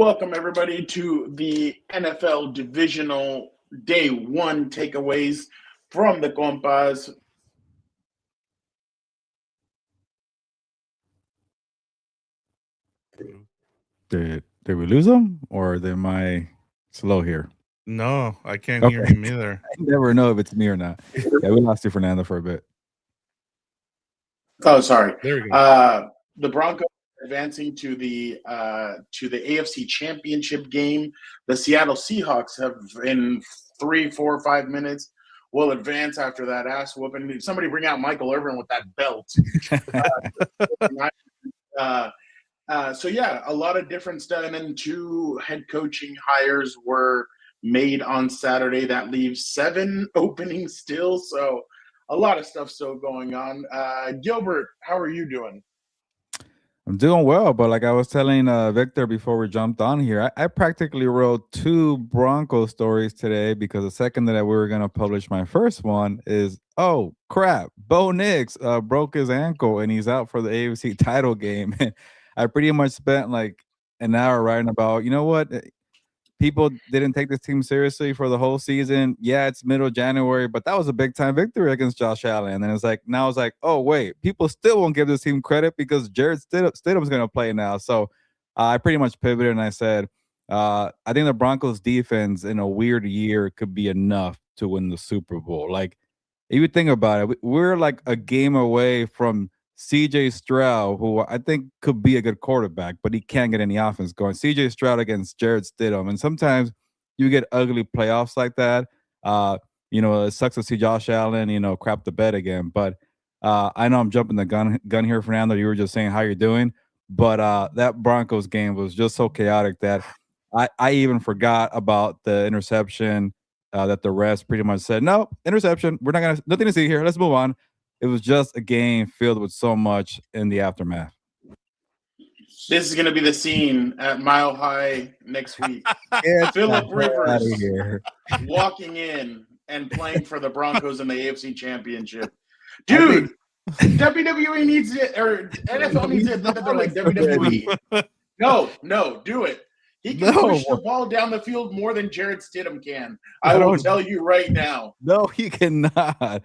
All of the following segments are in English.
welcome everybody to the NFL Divisional Day 1 Takeaways from the Compas. Did we lose them, or am I slow here? No, I can't hear him either. I never know if it's me or not. Yeah, we lost you, Fernando, for a bit. Oh, sorry. There we go. The Broncos advancing to the AFC Championship game. The Seattle Seahawks have, in 3, 4, 5 minutes, will advance after that ass whooping. Somebody bring out Michael Irvin with that belt. So yeah, a lot of different stuff. And then 2 head coaching hires were made on Saturday. That leaves 7 openings still. So a lot of stuff still going on. Gilbert, how are you doing? I'm doing well, but like I was telling Victor before we jumped on here, I practically wrote 2 Broncos stories today because the second that we were going to publish my first one is, oh, crap, Bo Nix broke his ankle and he's out for the AFC title game. I pretty much spent like an hour writing about, you know what? People didn't take this team seriously for the whole season. Yeah, it's middle January, but that was a big time victory against Josh Allen. And it's like, now it's like, oh, wait, people still won't give this team credit because Jared Stidham's going to play now. So I pretty much pivoted and I said, I think the Broncos defense in a weird year could be enough to win the Super Bowl. Like, if you think about it, we're like a game away from CJ Stroud, who I think could be a good quarterback, but he can't get any offense going. CJ Stroud against Jared Stidham. And sometimes you get ugly playoffs like that. It sucks to see Josh Allen, crap the bed again. But I know I'm jumping the gun here, Fernando. You were just saying how you're doing. But that Broncos game was just so chaotic that I even forgot about the interception that the refs pretty much said, no, interception. We're nothing to see here. Let's move on. It was just a game filled with so much in the aftermath. This is going to be the scene at Mile High next week. Phillip Rivers walking in and playing for the Broncos in the AFC Championship. Dude, WWE needs it, or NFL needs it. Not that they're like WWE. No, do it. He can push the ball down the field more than Jared Stidham can. I will tell you right now. No, he cannot.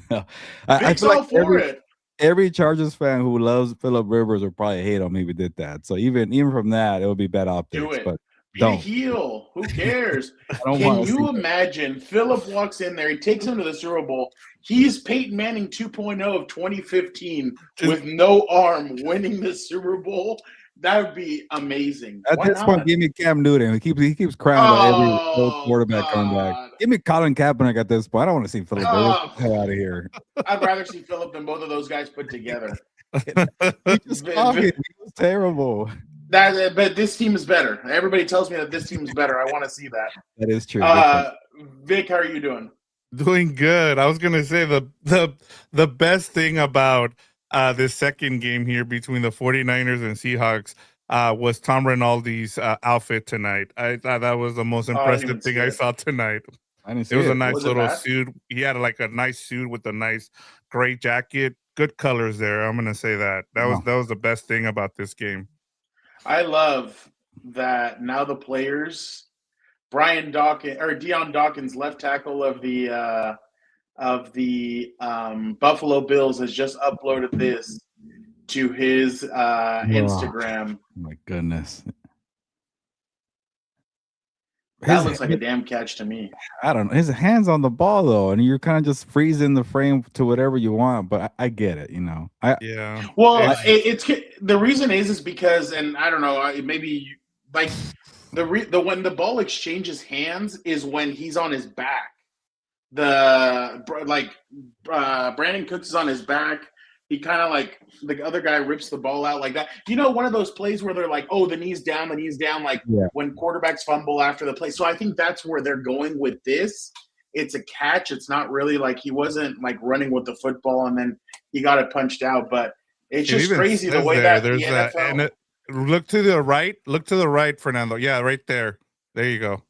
No. I feel like every Chargers fan who loves Phillip Rivers would probably hate him if he did that. So even from that, it would be bad optics. Do it. But be a heel. Who cares? Can you imagine? Phillip walks in there. He takes him to the Super Bowl. He's Peyton Manning 2.0 of 2015 with no arm winning the Super Bowl. That would be amazing. At this point, give me Cam Newton. He keeps crying about every old quarterback coming back. Give me Colin Kaepernick at this point. I don't want to see Phillip. Hell out of here. I'd rather see Phillip than both of those guys put together. He was terrible. But this team is better. Everybody tells me that this team is better. I want to see that. That is true. Vic, how are you doing? Doing good. I was gonna say the best thing about this second game here between the 49ers and Seahawks was Tom Rinaldi's outfit tonight. I thought that was the most impressive thing I saw tonight. It was a nice little suit. He had like a nice suit with a nice gray jacket. Good colors there. I'm gonna say that. That was the best thing about this game. I love that now the players, Dion Dawkins, left tackle of the Buffalo Bills, has just uploaded this to his Instagram. Oh my goodness. That looks like a damn catch to me. I don't know. His hand's on the ball though, and you're kind of just freezing the frame to whatever you want. But I get it, Yeah. Well, it's the reason is because, and I don't know, maybe like when the ball exchanges hands is when he's on his back. Brandon Cooks is on his back. He kind of like the other guy rips the ball out like that. One of those plays where they're like, oh, the knee's down, like when quarterbacks fumble after the play. So I think that's where they're going with this. It's a catch. It's not really like he wasn't like running with the football and then he got it punched out. But it's just crazy the way that the NFL. Look to the right, Fernando. Yeah, right there. There you go.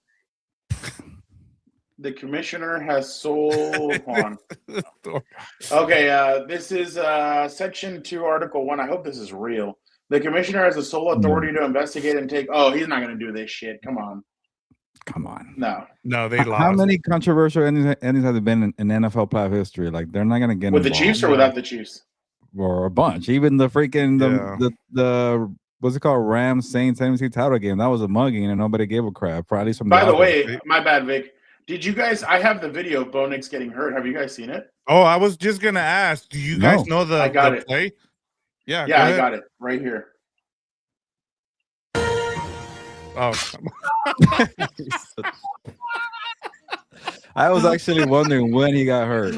The commissioner has sold on. Okay, this is Section 2, Article 1. I hope this is real. The commissioner has the sole authority to investigate and take. Oh, he's not going to do this shit. Come on. No, they lost. How many controversial endings have there been in NFL playoff history? Like, they're not going to get with involved. The Chiefs or without the Chiefs, or a bunch. Even the freaking the what's it called, Rams Saints NFC title game. That was a mugging and nobody gave a crap. For at least from by the way, my bad, Vic. Did you guys? I have the video of Bo Nix getting hurt. Have you guys seen it? Oh, I was just gonna ask. Do you guys know the play? Yeah, I got it right here. Oh, I was actually wondering when he got hurt.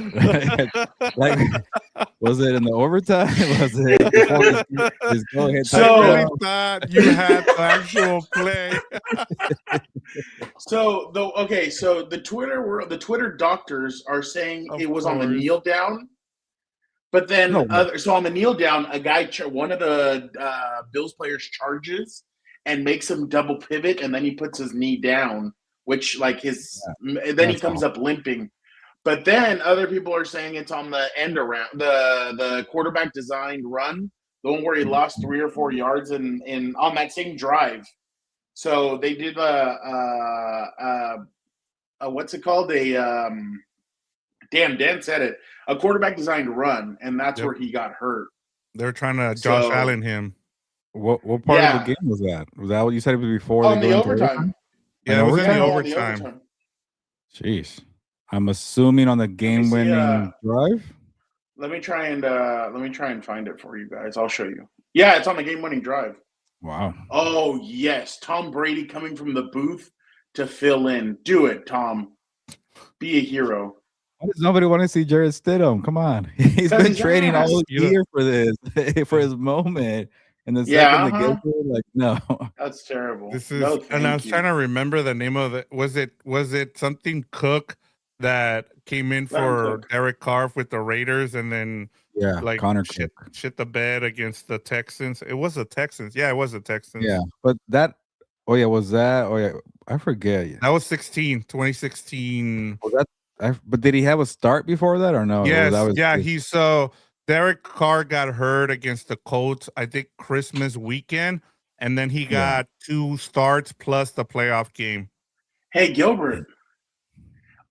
Like, was it in the overtime? Was it before his go-ahead? So I really thought you had the actual play. So the Twitter doctors are saying it was on the kneel down, but then so on the kneel down, a guy, one of the Bills players charges and makes him double pivot, and then he puts his knee down. Which then he comes up limping, but then other people are saying it's on the end around the quarterback designed run, the one where he lost 3 or 4 yards in on that same drive. So they did what's it called? Dan said it, a quarterback designed run, and that's where he got hurt. They're trying to Josh Allen him. What part of the game was that? Was that what you said before? On the overtime. Yeah, it was in the overtime. Jeez. I'm assuming on the game-winning drive. Let me try and find it for you guys. I'll show you. Yeah, it's on the game-winning drive. Wow. Oh yes, Tom Brady coming from the booth to fill in. Do it, Tom. Be a hero. Why does nobody want to see Jared Stidham? Come on, he's been training all year for this, for his moment. And the second the get there, like, no, that's terrible. This is, and I was trying to remember the name of it. Was it something Cook that came in for Derek Carr with the Raiders, and then like Connor shit the bed against the Texans? It was the Texans. Yeah, it was the Texans. Yeah, but that. Oh yeah, was that? Oh yeah, I forget. That was 2016. Was that? But did he have a start before that or no? Yes, Derek Carr got hurt against the Colts, I think Christmas weekend, and then he got 2 starts plus the playoff game. Hey, Gilbert,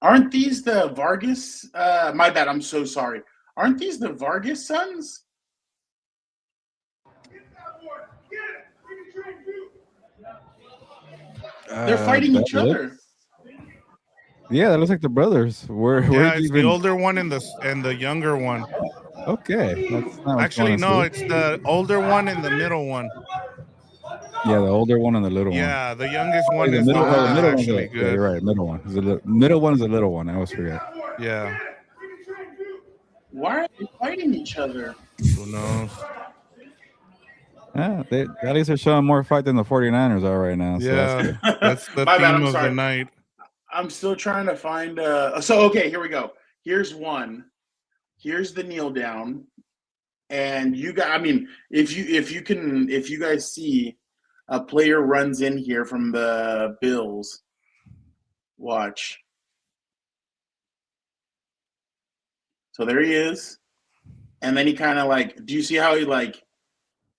aren't these the Vargas? My bad, I'm so sorry. Aren't these the Vargas sons? They're fighting each other. Yeah, that looks like the brothers. It's the older one and the younger one. Okay. Actually, no, it's the older one and the middle one. Yeah, the older one and the little one. Yeah, the youngest one is the middle actually good. Yeah, you're right. Middle one. Middle one is the little one. I always forget. Yeah. Why are they fighting each other? Who knows? Yeah, they at least are showing more fight than the 49ers are right now. So yeah, that's the theme of the night. I'm still trying to find. Okay, here we go. Here's one. Here's the kneel down, and you guys. I mean, if you guys see a player runs in here from the Bills, watch. So there he is, and then he kind of like. Do you see how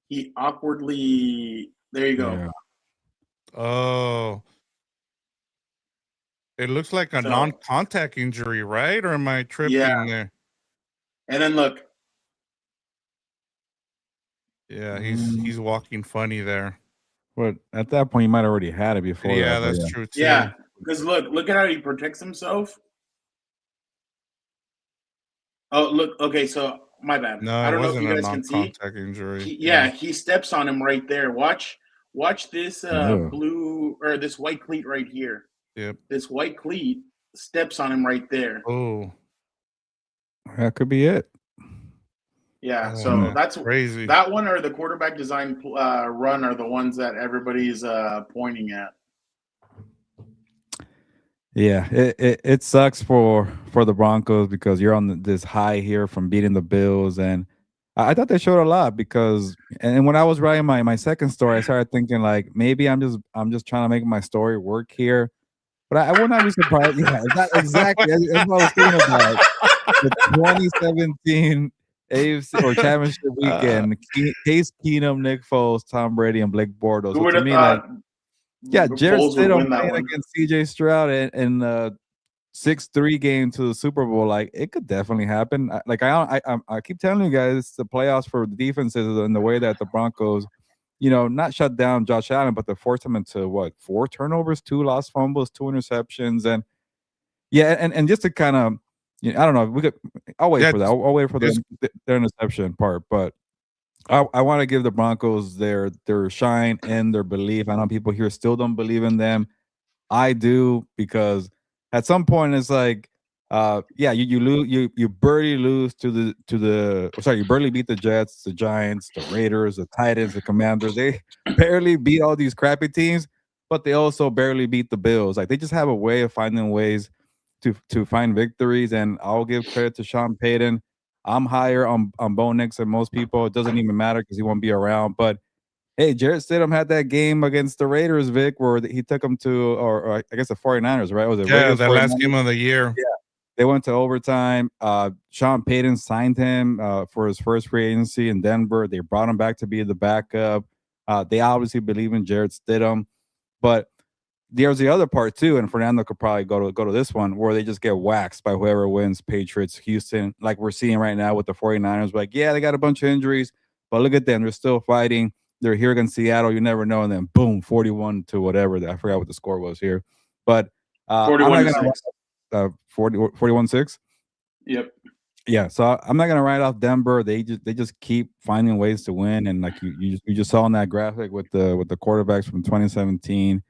he awkwardly? There you go. Yeah. Oh. It looks like a non-contact injury, right? Or am I tripping there? And then look. Yeah, he's walking funny there. But at that point, you might already had it before. Yeah, that's true too. Yeah, because look at how he protects himself. Oh, look. Okay, so my bad. No, I don't know if you guys can see. Injury. He steps on him right there. Watch this blue or this white cleat right here. Yep. This white cleat steps on him right there. Oh. That could be it. Yeah, so that's crazy. That one or the quarterback design run are the ones that everybody's pointing at. Yeah, it sucks for the Broncos because you're on this high here from beating the Bills, and I thought they showed a lot because, and when I was writing my second story, I started thinking like maybe I'm just trying to make my story work here, but I would not be surprised. Yeah, exactly. That's what I was thinking about. The 2017 AFC or championship weekend. Case Keenum, Nick Foles, Tom Brady, and Blake Bortles. Who So would to have me, thought Jared Foles would Stidham win that playing one? against CJ Stroud in 6-3 game to the Super Bowl, like it could definitely happen. I keep telling you guys, it's the playoffs for the defenses and the way that the Broncos, not shut down Josh Allen, but to force him into 4 turnovers, 2 lost fumbles, 2 interceptions, and and just to kind of, I don't know, I'll wait for that. I'll wait for their interception part, but I want to give the Broncos their shine and their belief. I know people here still don't believe in them. I do, because at some point it's like, you lose, you barely lose you barely beat the Jets, the Giants, the Raiders, the Titans, the Commanders. They barely beat all these crappy teams, but they also barely beat the Bills. Like they just have a way of finding ways to find victories, and I'll give credit to Sean Payton. I'm higher on Bo Nix than most people. It doesn't even matter because he won't be around, but hey, Jarrett Stidham had that game against the Raiders, Vic, where he took them to, or I guess the 49ers, right? Was it Raiders? The last game of the year. Yeah. They went to overtime. Sean Payton signed him for his first free agency in Denver. They brought him back to be the backup. They obviously believe in Jarrett Stidham. But there's the other part too, and Fernando could probably go to this one, where they just get waxed by whoever wins, Patriots, Houston, like we're seeing right now with the 49ers. Like, yeah, they got a bunch of injuries, but look at them. They're still fighting. They're here against Seattle. You never know. And then boom, 41 to whatever. I forgot what the score was here. But 41-6. 41-6. Yep. Yeah. So I'm not gonna write off Denver. They just keep finding ways to win. And like you just saw in that graphic with the quarterbacks from 2017.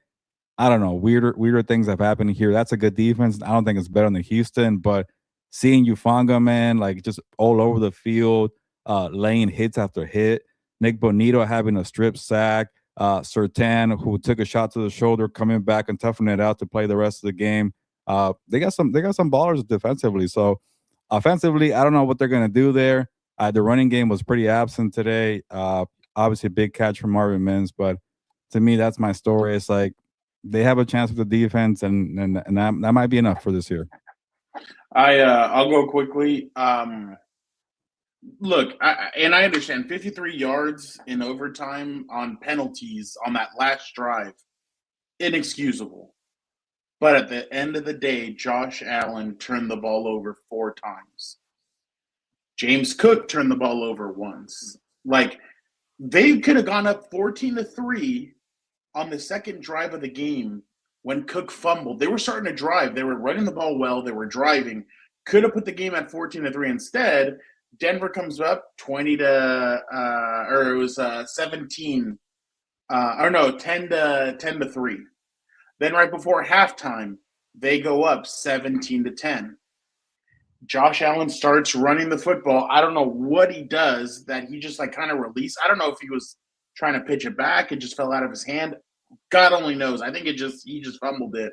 I don't know. Weirder things have happened here. That's a good defense. I don't think it's better than Houston, but seeing Ufanga, man, like just all over the field, laying hits after hit. Nick Bonito having a strip sack. Surtain, who took a shot to the shoulder, coming back and toughing it out to play the rest of the game. They got some ballers defensively. So offensively, I don't know what they're gonna do there. The running game was pretty absent today. Obviously, a big catch from Marvin Mims, but to me, that's my story. It's like they have a chance with the defense, and that might be enough for this year. I'll go quickly. Look, I understand 53 yards in overtime on penalties on that last drive, inexcusable. But at the end of the day, Josh Allen turned the ball over 4 times. James Cook turned the ball over once. Like, they could have gone up 14-3 on the second drive of the game when Cook fumbled. They were starting to drive. They were running the ball well. They were driving. Could have put the game at 14-3 instead. Denver comes up 17 10 to 3. Then right before halftime, they go up 17-10. Josh Allen starts running the football. I don't know what he does that he just like kind of released. I don't know if he was trying to pitch it back. It just fell out of his hand. God only knows. I think he just fumbled it.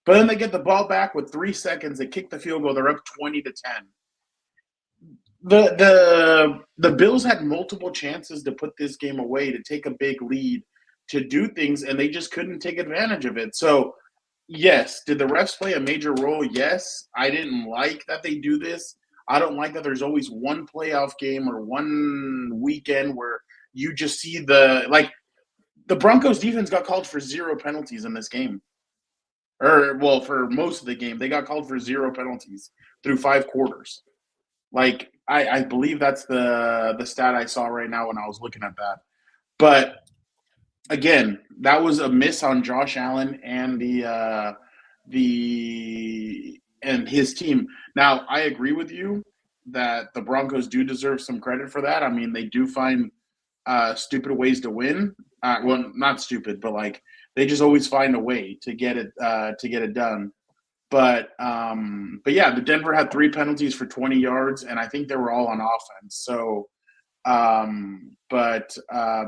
But then they get the ball back with 3 seconds. They kick the field goal. They're up 20-10. The Bills had multiple chances to put this game away, to take a big lead, to do things, and they just couldn't take advantage of it. So, yes, did the refs play a major role? Yes. I didn't like that they do this. I don't like that there's always one playoff game or one weekend where you just see the Broncos defense got called for 0 penalties in this game. For most of the game, they got called for 0 penalties through 5 quarters. Like, I believe that's the stat I saw right now when I was looking at that. But again, that was a miss on Josh Allen and his team. Now, I agree with you that the Broncos do deserve some credit for that. I mean, they do find stupid ways to win. Well, not stupid, but like they just always find a way to get it done. But yeah, the Denver had 3 penalties for 20 yards, and I think they were all on offense. So, but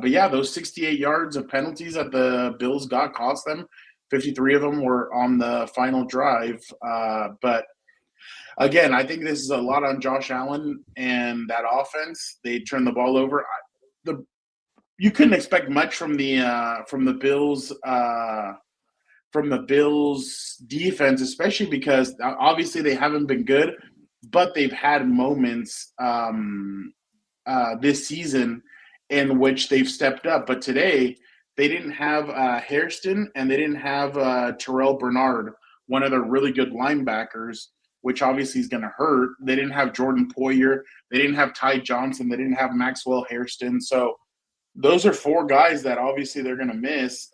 yeah, those 68 yards of penalties that the Bills got cost them. 53 of them were on the final drive. But again, I think this is a lot on Josh Allen and that offense. They turned the ball over. You couldn't expect much from the Bills. From the Bills defense, especially because obviously they haven't been good. but they've had moments this season in which they've stepped up. But today, they didn't have Hairston and they didn't have Terrell Bernard, one of their really good linebackers, which obviously is going to hurt. They didn't have Jordan Poyer. They didn't have Ty Johnson. They didn't have Maxwell Hairston. So those are four guys that obviously they're going to miss,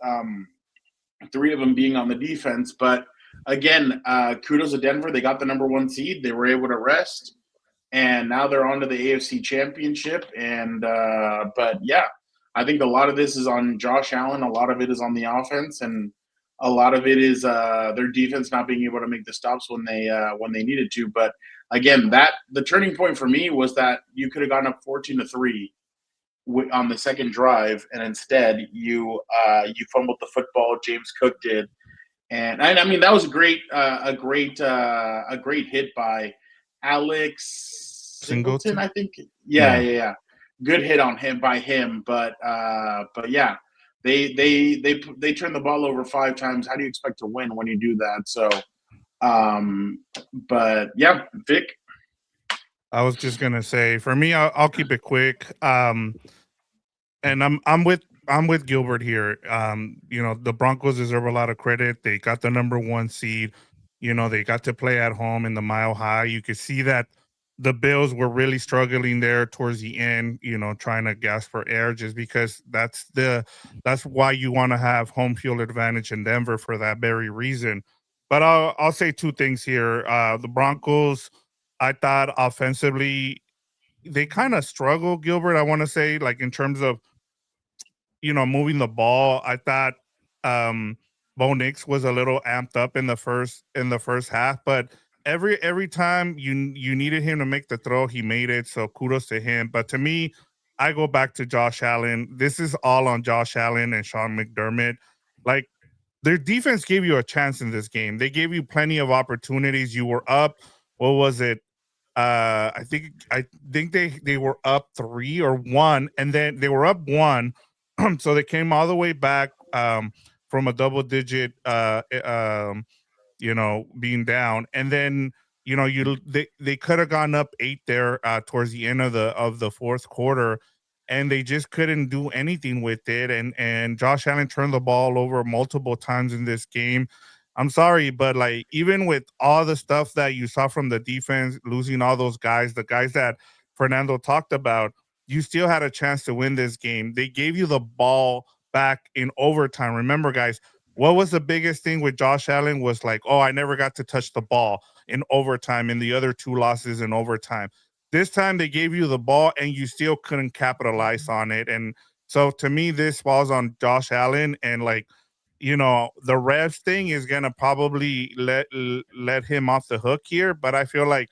three of them being on the defense. But again, kudos to Denver. They got the number 1 seed. They were able to rest. And now they're on to the AFC Championship. And but, yeah, I think a lot of this is on Josh Allen. A lot of it is on the offense. And a lot of it is their defense not being able to make the stops when they needed to. But, again, the turning point for me was that you could have gotten up 14-3 on the second drive, and instead you fumbled the football. James Cook did. And I mean, that was a great hit by Alex Singleton, I think. Yeah. Good hit on him by him, but yeah, they turned the ball over 5 times. How do you expect to win when you do that? So, but yeah, Vic. I was just gonna say, for me, I'll keep it quick. And I'm with Gilbert here. The Broncos deserve a lot of credit. They got the number 1 seed. They got to play at home in the Mile High. You could see that the Bills were really struggling there towards the end, trying to gasp for air, just because that's why you want to have home field advantage in Denver, for that very reason. But I'll say 2 things here. The Broncos, I thought offensively, they kind of struggle, Gilbert. I want to say, like, in terms of, moving the ball. I thought Bo Nix was a little amped up in the first half, but every time you needed him to make the throw, he made it. So kudos to him. But to me, I go back to Josh Allen. This is all on Josh Allen and Sean McDermott. Like, their defense gave you a chance in this game. They gave you plenty of opportunities. You were up. What was it? I think they were up 3 or 1, and then they were up 1. So they came all the way back from a double digit, being down, and then they could have gone up 8 there towards the end of the fourth quarter, and they just couldn't do anything with it. And Josh Allen turned the ball over multiple times in this game. I'm sorry, but like, even with all the stuff that you saw from the defense, losing all those guys, the guys that Fernando talked about, you still had a chance to win this game. They gave you the ball back in overtime. Remember, guys, what was the biggest thing with Josh Allen was like, oh, I never got to touch the ball in overtime in the other 2 losses in overtime. This time they gave you the ball and you still couldn't capitalize on it. And so to me, this falls on Josh Allen, and like, the refs thing is going to probably let him off the hook here. But I feel like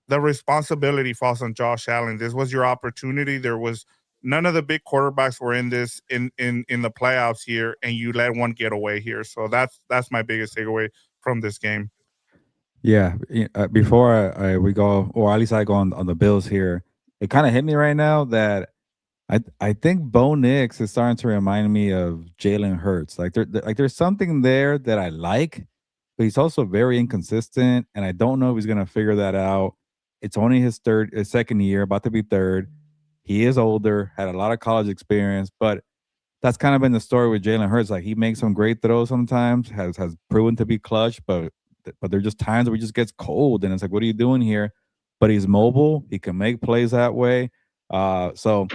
the responsibility falls on Josh Allen. This was your opportunity. There was none of the big quarterbacks were in this in the playoffs here, and you let one get away here. So that's my biggest takeaway from this game. Yeah, before we go, or at least I go on the Bills here, it kind of hit me right now that I think Bo Nix is starting to remind me of Jalen Hurts. Like there's something there that I like, but he's also very inconsistent, and I don't know if he's gonna figure that out. It's only his second year, about to be third. He is older, had a lot of college experience, but that's kind of been the story with Jalen Hurts. Like, he makes some great throws sometimes, has proven to be clutch, but there are just times where he just gets cold, and it's like, what are you doing here? But he's mobile. He can make plays that way. So,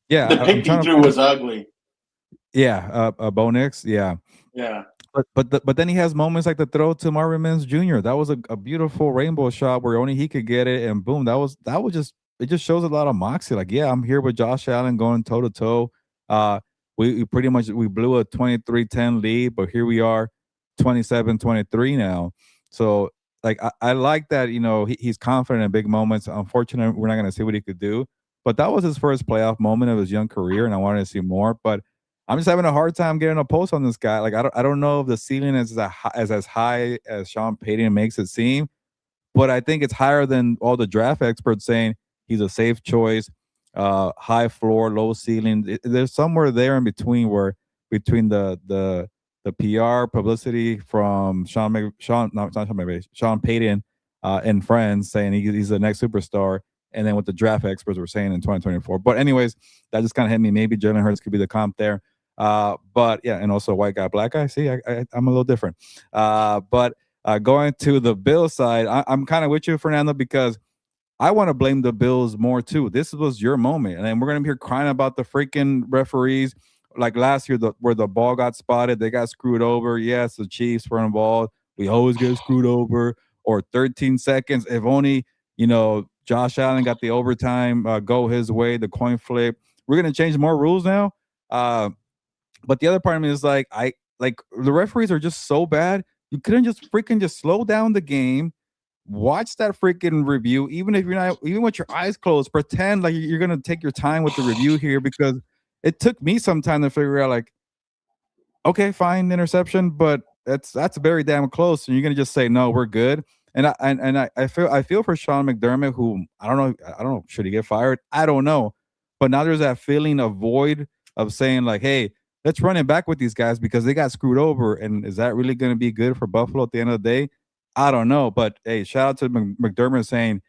yeah. The pick he threw was ugly. Yeah, Bo Nix, yeah. Yeah. But then he has moments like the throw to Marvin Mims Jr. That was a beautiful rainbow shot where only he could get it, and boom, that was just, it just shows a lot of moxie. Like, yeah, I'm here with Josh Allen going toe to toe. We pretty much blew a 23-10 lead, but here we are, 27-23 now. So like, I like that, he's confident in big moments. Unfortunately, we're not going to see what he could do, but that was his first playoff moment of his young career, and I wanted to see more. But I'm just having a hard time getting a pulse on this guy. Like, I don't know if the ceiling is as high as Sean Payton makes it seem, but I think it's higher than all the draft experts saying he's a safe choice, high floor, low ceiling. There's somewhere there in between, where between the PR publicity from Sean Payton, and friends saying he's the next superstar, and then what the draft experts were saying in 2024. But anyways, that just kind of hit me. Maybe Jalen Hurts could be the comp there. But yeah, and also white guy, black guy. See, I'm a little different. But going to the Bills side, I'm kind of with you, Fernando, because I want to blame the Bills more too. This was your moment, and then we're gonna be here crying about the freaking referees. Like last year, where the ball got spotted, they got screwed over. Yes, the Chiefs were involved. We always get screwed over. Or 13 seconds. If only Josh Allen got the overtime go his way, the coin flip. We're gonna change more rules now. But the other part of me is like the referees are just so bad. You couldn't just slow down the game. Watch that freaking review, even if you're not, even with your eyes closed, pretend like you're gonna take your time with the review here, because it took me some time to figure out, like, okay, fine, interception, but that's very damn close, and you're gonna just say no, we're good. And I feel for Sean McDermott, who I don't know, should he get fired? I don't know, but now there's that feeling of void of saying like, hey, let's run it back with these guys because they got screwed over, and is that really going to be good for Buffalo at the end of the day? I don't know, but hey, shout out to McDermott saying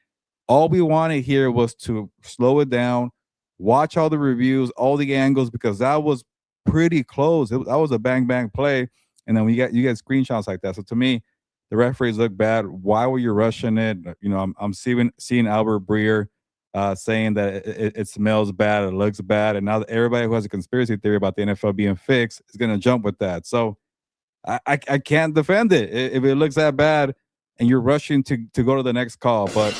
all we wanted here was to slow it down, watch all the reviews, all the angles, because that was pretty close. That was a bang bang play, and then you get screenshots like that. So to me, the referees look bad. Why were you rushing it? I'm seeing Albert Breer saying that it smells bad, it looks bad, and now everybody who has a conspiracy theory about the NFL being fixed is going to jump with that. So I can't defend it if it looks that bad and you're rushing to go to the next call. But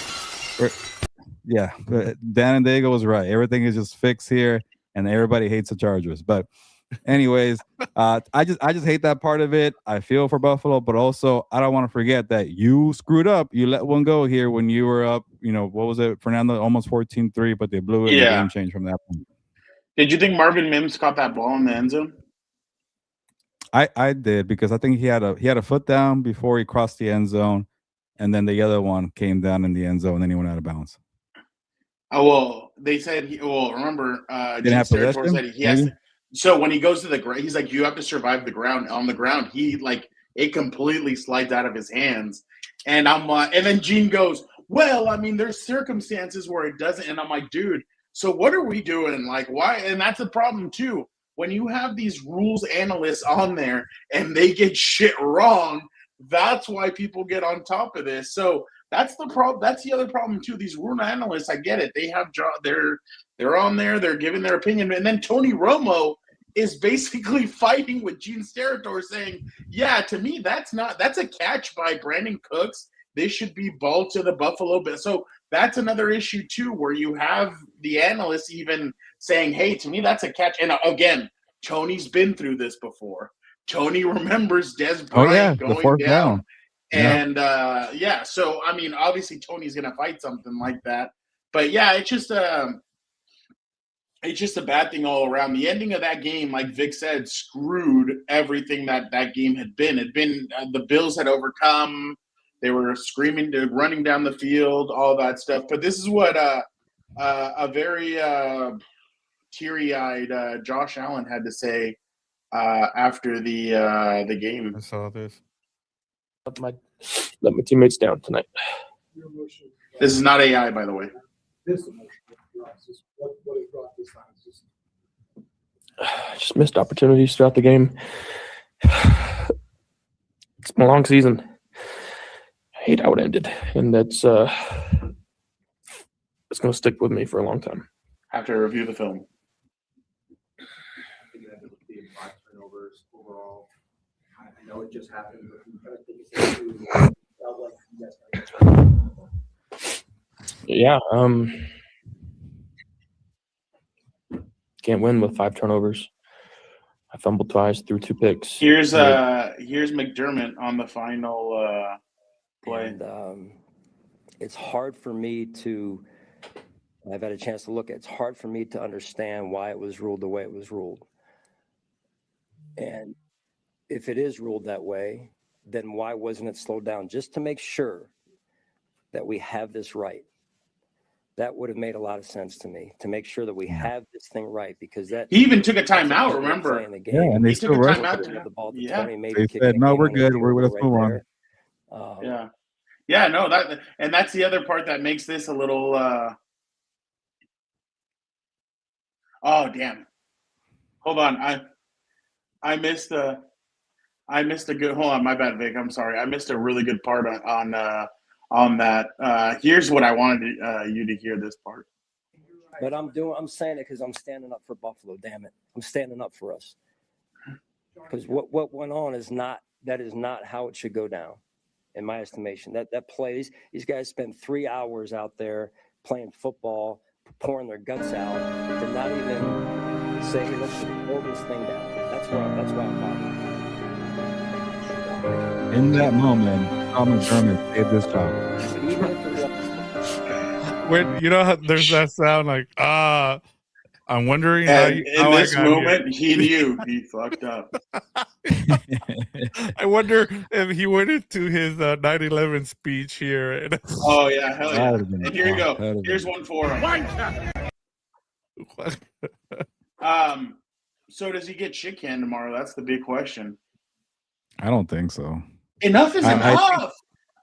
yeah, Dan and Diego was right. Everything is just fixed here, and everybody hates the Chargers. But anyways, I just hate that part of it. I feel for Buffalo, but also I don't want to forget that you screwed up. You let one go here when you were up. What was it, Fernando? Almost 14-3, but they blew it. Yeah. The game changed from that point. Did you think Marvin Mims caught that ball in the end zone? I did, because I think he had a foot down before he crossed the end zone, and then the other one came down in the end zone, and then he went out of bounds. Oh, well, they said remember, Gene Steratore said he has to. So when he goes to the ground, he's like, you have to survive the ground. On the ground, it completely slides out of his hands. And I'm like, and then Gene goes, well, I mean, there's circumstances where it doesn't. And I'm like, dude, so what are we doing? Like, why? And that's the problem too. When you have these rules analysts on there and they get shit wrong, that's why people get on top of this. So that's the problem. That's the other problem too. These rule analysts, I get it. They have they're on there. They're giving their opinion, and then Tony Romo is basically fighting with Gene Steratore, saying, "Yeah, to me, that's a catch by Brandon Cooks. They should be ball to the Buffalo Bills." So that's another issue too, where you have the analysts even saying, "Hey, to me, that's a catch." And again, Tony's been through this before. Tony remembers Des Bryant going down. And so I mean, obviously Tony's gonna fight something like that. But yeah, it's just a bad thing all around. The ending of that game, like Vic said, screwed everything that game had been. The Bills had overcome. They were screaming, running down the field, all that stuff. But this is what a very teary-eyed Josh Allen had to say after the game. I saw this. Let my teammates down tonight. This is not AI, by the way. Just missed opportunities throughout the game. It's been a long season. I hate how it ended, and that's it's going to stick with me for a long time. Have to review the film. I know it just happened, but you kind of think it's yeah. Can't win with 5 turnovers. I fumbled twice, threw 2 picks. Here's McDermott on the final play. And, it's hard for me to. I've had a chance to look at. It's hard for me to understand why it was ruled the way it was ruled. And if it is ruled that way, then why wasn't it slowed down? Just to make sure that we have this right. That would have made a lot of sense to me, to make sure that we have this thing right, because that he even took a timeout. Remember? The game. Yeah, and they still rushed the ball to Tony, they said, "No, we're good. Let's move on." Yeah, Yeah, no, that's the other part that makes this a little. Oh damn! Hold on, I missed a good. Hold on, my bad, Vic. I'm sorry. I missed a really good part on that. Here's what I wanted you to hear. This part. But I'm saying it because I'm standing up for Buffalo. Damn it, I'm standing up for us. Because what went on is not how it should go down, in my estimation. That plays. These guys spent 3 hours out there playing football, pouring their guts out, to not even say, hey, let's hold this thing down. That's why I'm bothered. In that moment, Tom McDermott saved this job. But even if it was, When you know how there's that sound like I'm wondering And how in this I got moment, he knew he fucked up. I wonder if he went into his 9/11 speech here. And Oh yeah, hell yeah! That would've been And here you fun. go. That'd Here's been- one for him. So does he get shit canned tomorrow? That's the big question. I don't think so. Enough is enough.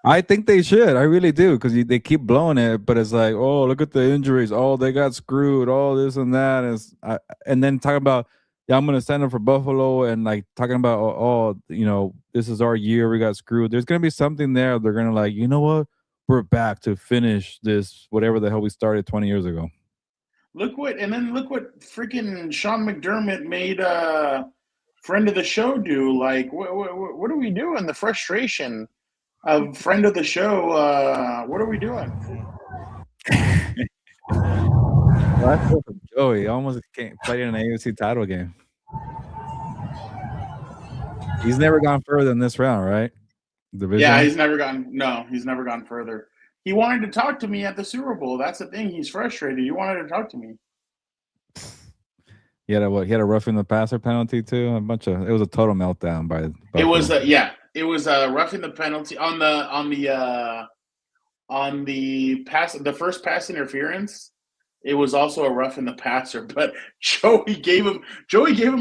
I think they should. I really do, because they keep blowing it. But it's like, oh, look at the injuries. Oh, they got screwed. All this and that and then talking about, yeah, I'm gonna stand up for Buffalo, and like talking about, oh, this is our year. We got screwed. There's gonna be something there. They're gonna like, you know what? We're back to finish this whatever the hell we started 20 years ago. Look what freaking Sean McDermott made friend of the show do. Like, what are we doing? The frustration of friend of the show. What are we doing? Well, I feel for Joey almost played in an AFC title game. He's never gone further than this round, right? Division. Yeah, he's never gone further. He wanted to talk to me at the Super Bowl. That's the thing. He's frustrated. He wanted to talk to me. He had a roughing the passer penalty too. It was a total meltdown by. It was roughing the penalty on the first pass interference. It was also a roughing the passer, but Joey gave him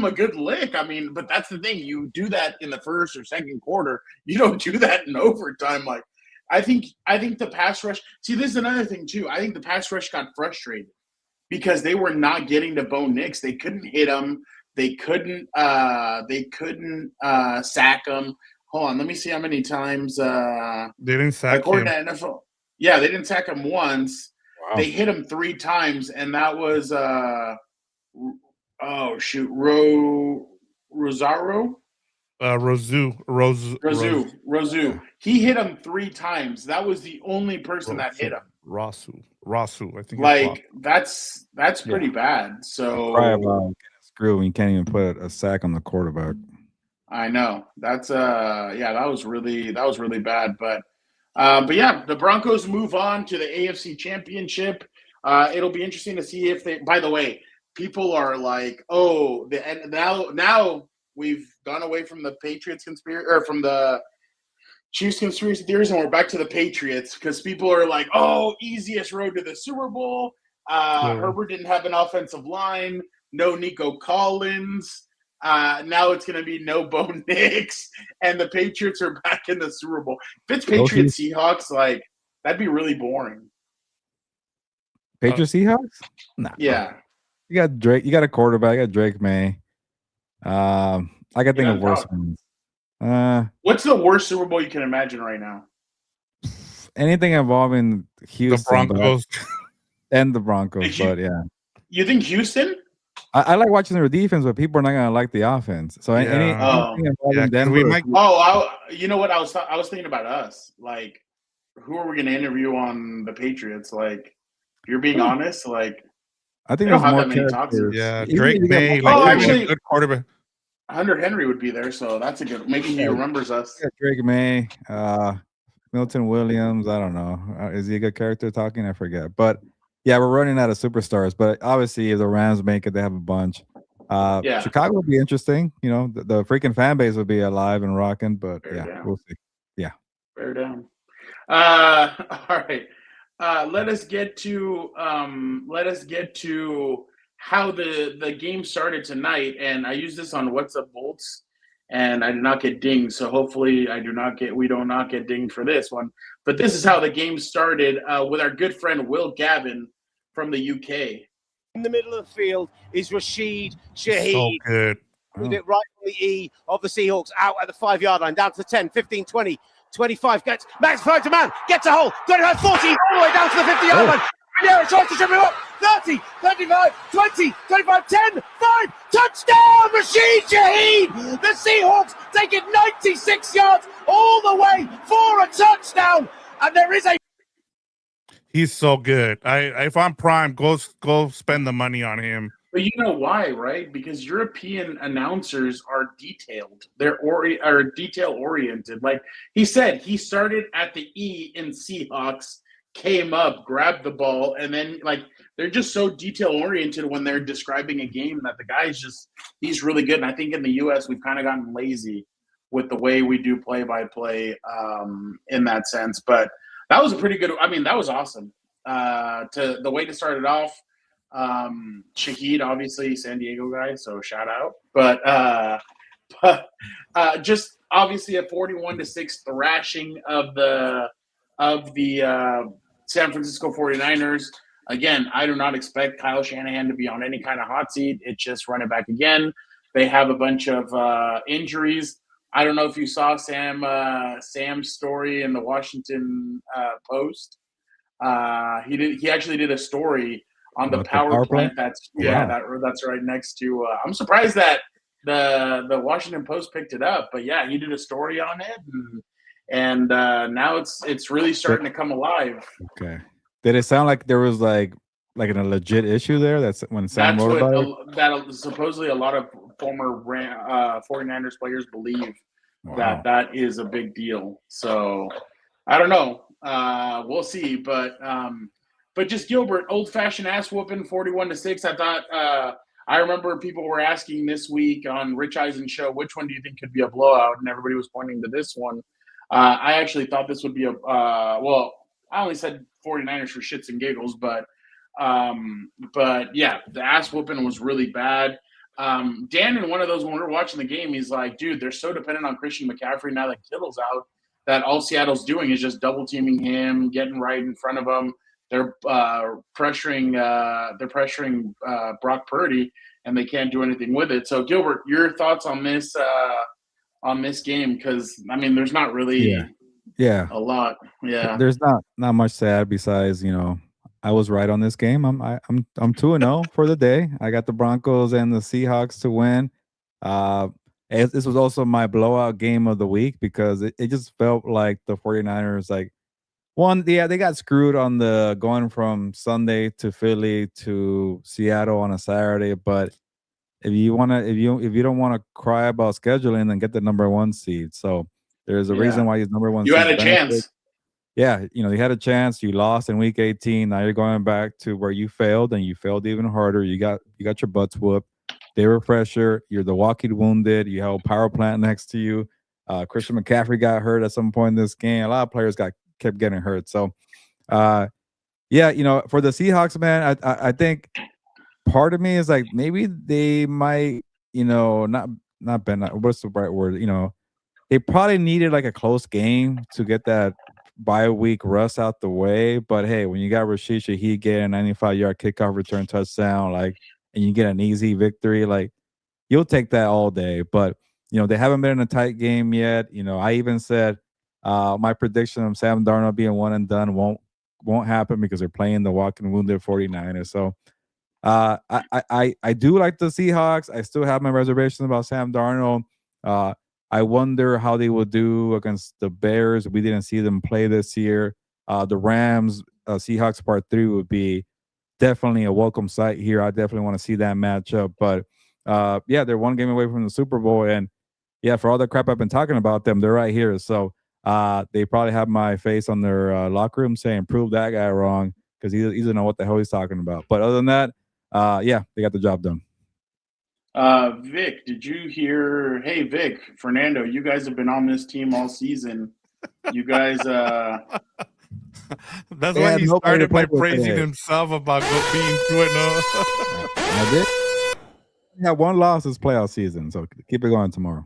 a good lick. I mean, but that's the thing. You do that in the first or second quarter. You don't do that in overtime. Like, I think the pass rush. See, this is another thing too. I think the pass rush got frustrated because they were not getting to Bo Nix. They couldn't hit him. They couldn't sack him. Hold on, let me see how many times. they didn't sack according him. to NFL, yeah, they didn't sack him once. Wow. They hit him 3 times, and that was Rosario. Rosu. He hit him 3 times. That was the only person that hit him. Rasu, I think. Like, that's pretty bad. So Cry about getting screwed when you can't even put a sack on the quarterback. I know that's that was really bad. But yeah, the Broncos move on to the AFC Championship. It'll be interesting to see if they. By the way, people are like, oh, now we've gone away from the Patriots conspiracy or from the Chiefs conspiracy theories, and we're back to the Patriots because people are like, oh, easiest road to the Super Bowl. Herbert didn't have an offensive line. No Nico Collins. Now it's going to be no Bo Nix, and the Patriots are back in the Super Bowl. If it's Patriots Seahawks, like, that'd be really boring. Patriots Seahawks? Nah. Yeah. You got Drake. You got a quarterback. You got Drake May. I can think of worse ones. What's the worst Super Bowl you can imagine right now? Anything involving Houston, the Broncos, and the Broncos. But yeah, you think Houston? I like watching their defense, but people are not gonna like the offense. So anything involving Denver. You know what? I was thinking about us. Like, who are we gonna interview on the Patriots? Like, if you're being honest, like, I think there's more characters. Yeah, Drake May, actually, a good quarterback. Hunter Henry would be there, so that's a good. Maybe he remembers us. Yeah, Drake May, Milton Williams. I don't know. Is he a good character talking? I forget. But yeah, we're running out of superstars. But obviously, if the Rams make it, they have a bunch. Chicago would be interesting. You know, the freaking fan base would be alive and rocking. But we'll see. Yeah, bear down. All right. Let us get to how the game started tonight, and I use this on What's Up Bolts, and I did not get dinged. So hopefully we do not get dinged for this one. But this is how the game started with our good friend Will Gavin from the UK. In the middle of the field is Rashid Shaheed. So good. With it right on the E of the Seahawks, out at the 5-yard line, down to the 10, 15, 20, 25. Gets Max throw to man, gets a hole, 25, 40, all the way down to the 50-yard line. And tries to trip him up. 30, 35, 20, 25, 10, 5. Touchdown, Rashid Shaheed. The Seahawks take it 96 yards all the way for a touchdown. And there is a... He's so good. If I'm Prime, go spend the money on him. But you know why, right? Because European announcers are detailed. They're detail oriented. Like he said, he started at the E in Seahawks, came up, grabbed the ball, and then like they're just so detail oriented when they're describing a game that the guy's he's really good. And I think in the US we've kind of gotten lazy with the way we do play by play in that sense. But that was a pretty good. I mean, that was awesome. To the way to start it off. Shaheed, obviously San Diego guy, so shout out. But just obviously a 41-6 thrashing of the San Francisco 49ers. Again, I do not expect Kyle Shanahan to be on any kind of hot seat. It's just run it back again. They have a bunch of injuries. I don't know if you saw Sam's story in the Washington Post. He actually did a story on the power plant that's right next to I'm surprised that the Washington Post picked it up, but yeah, he did a story on it, and now it's really starting to come alive. Okay. Did it sound like there was like a legit issue there? That's when Sam wrote about it? That supposedly a lot of former 49ers players believe that is a big deal. So I don't know. We'll see, but just Gilbert, old-fashioned ass whooping, 41-6. I thought I remember people were asking this week on Rich Eisen's show, which one do you think could be a blowout? And everybody was pointing to this one. I actually thought this would be I only said 49ers for shits and giggles, but yeah, the ass whooping was really bad. Dan, in one of those when we were watching the game, he's like, dude, they're so dependent on Christian McCaffrey now that Kittle's out that all Seattle's doing is just double teaming him, getting right in front of him. They're pressuring Brock Purdy, and they can't do anything with it. So, Gilbert, your thoughts on this game? Because I mean, there's not really a lot. Yeah, there's not much to add besides I was right on this game. I'm 2-0 for the day. I got the Broncos and the Seahawks to win. This was also my blowout game of the week because it just felt like the 49ers they got screwed on the going from Sunday to Philly to Seattle on a Saturday. But if you don't want to cry about scheduling, then get the number 1 seed. So there's a reason why he's number 1. You had a chance. Yeah, you had a chance. You lost in week 18. Now you're going back to where you failed, and you failed even harder. You got your butts whooped. They were fresher. You're the walking wounded. You have a power plant next to you. Christian McCaffrey got hurt at some point in this game. A lot of players kept getting hurt. So, for the Seahawks, man, I think part of me is like maybe they might, not bend. What's the right word? They probably needed like a close game to get that bye week rust out the way. But hey, when you got Rashid Shaheed getting a 95-yard kickoff return touchdown, and you get an easy victory, you'll take that all day. But they haven't been in a tight game yet. I even said my prediction of Sam Darnold being one and done won't happen because they're playing the walking wounded 49ers. So I do like the Seahawks. I still have my reservations about Sam Darnold. I wonder how they will do against the Bears. We didn't see them play this year. The Rams, Seahawks Part 3 would be definitely a welcome sight here. I definitely want to see that matchup. But they're one game away from the Super Bowl. And for all the crap I've been talking about them, they're right here. So they probably have my face on their locker room saying, prove that guy wrong, because he doesn't know what the hell he's talking about. But other than that, they got the job done. Vic, did you hear? Hey, Vic, Fernando, you guys have been on this team all season. You guys, that's why he started by praising himself about being 2-0. I did. We had one loss this playoff season, so keep it going tomorrow.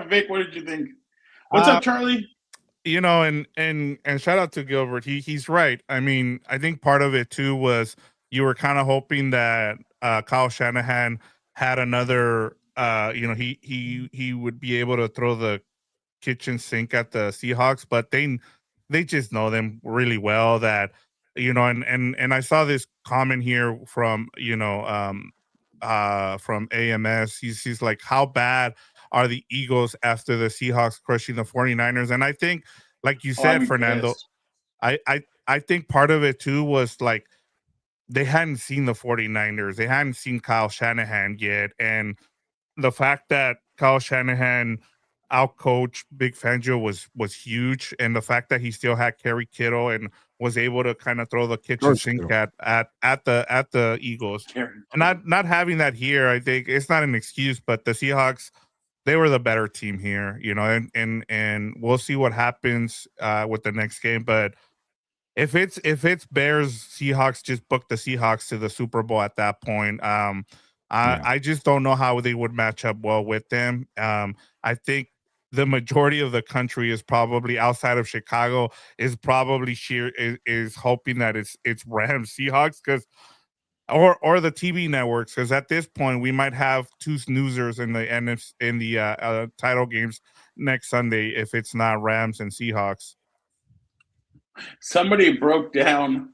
Vic, what did you think? What's up, Charlie? You know, and shout out to Gilbert. He's right. I mean, I think part of it too was you were kind of hoping that Kyle Shanahan had another. You know, he would be able to throw the kitchen sink at the Seahawks, but they just know them really well. That you know, and I saw this comment here from from AMS. He's like, how bad are the Eagles after the Seahawks crushing the 49ers? And I think, like you said, Fernando, I think part of it too was like they hadn't seen the 49ers. They hadn't seen Kyle Shanahan yet. And the fact that Kyle Shanahan outcoached Big Fangio was huge. And the fact that he still had Kerry Kittle and was able to kind of throw the kitchen sink at the Eagles. Not having that here, I think it's not an excuse, but the Seahawks, they were the better team here, you know, and we'll see what happens with the next game. But if it's Bears Seahawks, just book the Seahawks to the Super Bowl at that point. I just don't know how they would match up well with them. I think the majority of the country is probably outside of Chicago is probably is hoping that it's Rams Seahawks because or the TV networks, because at this point we might have two snoozers in the title games next Sunday if it's not Rams and Seahawks. Somebody broke down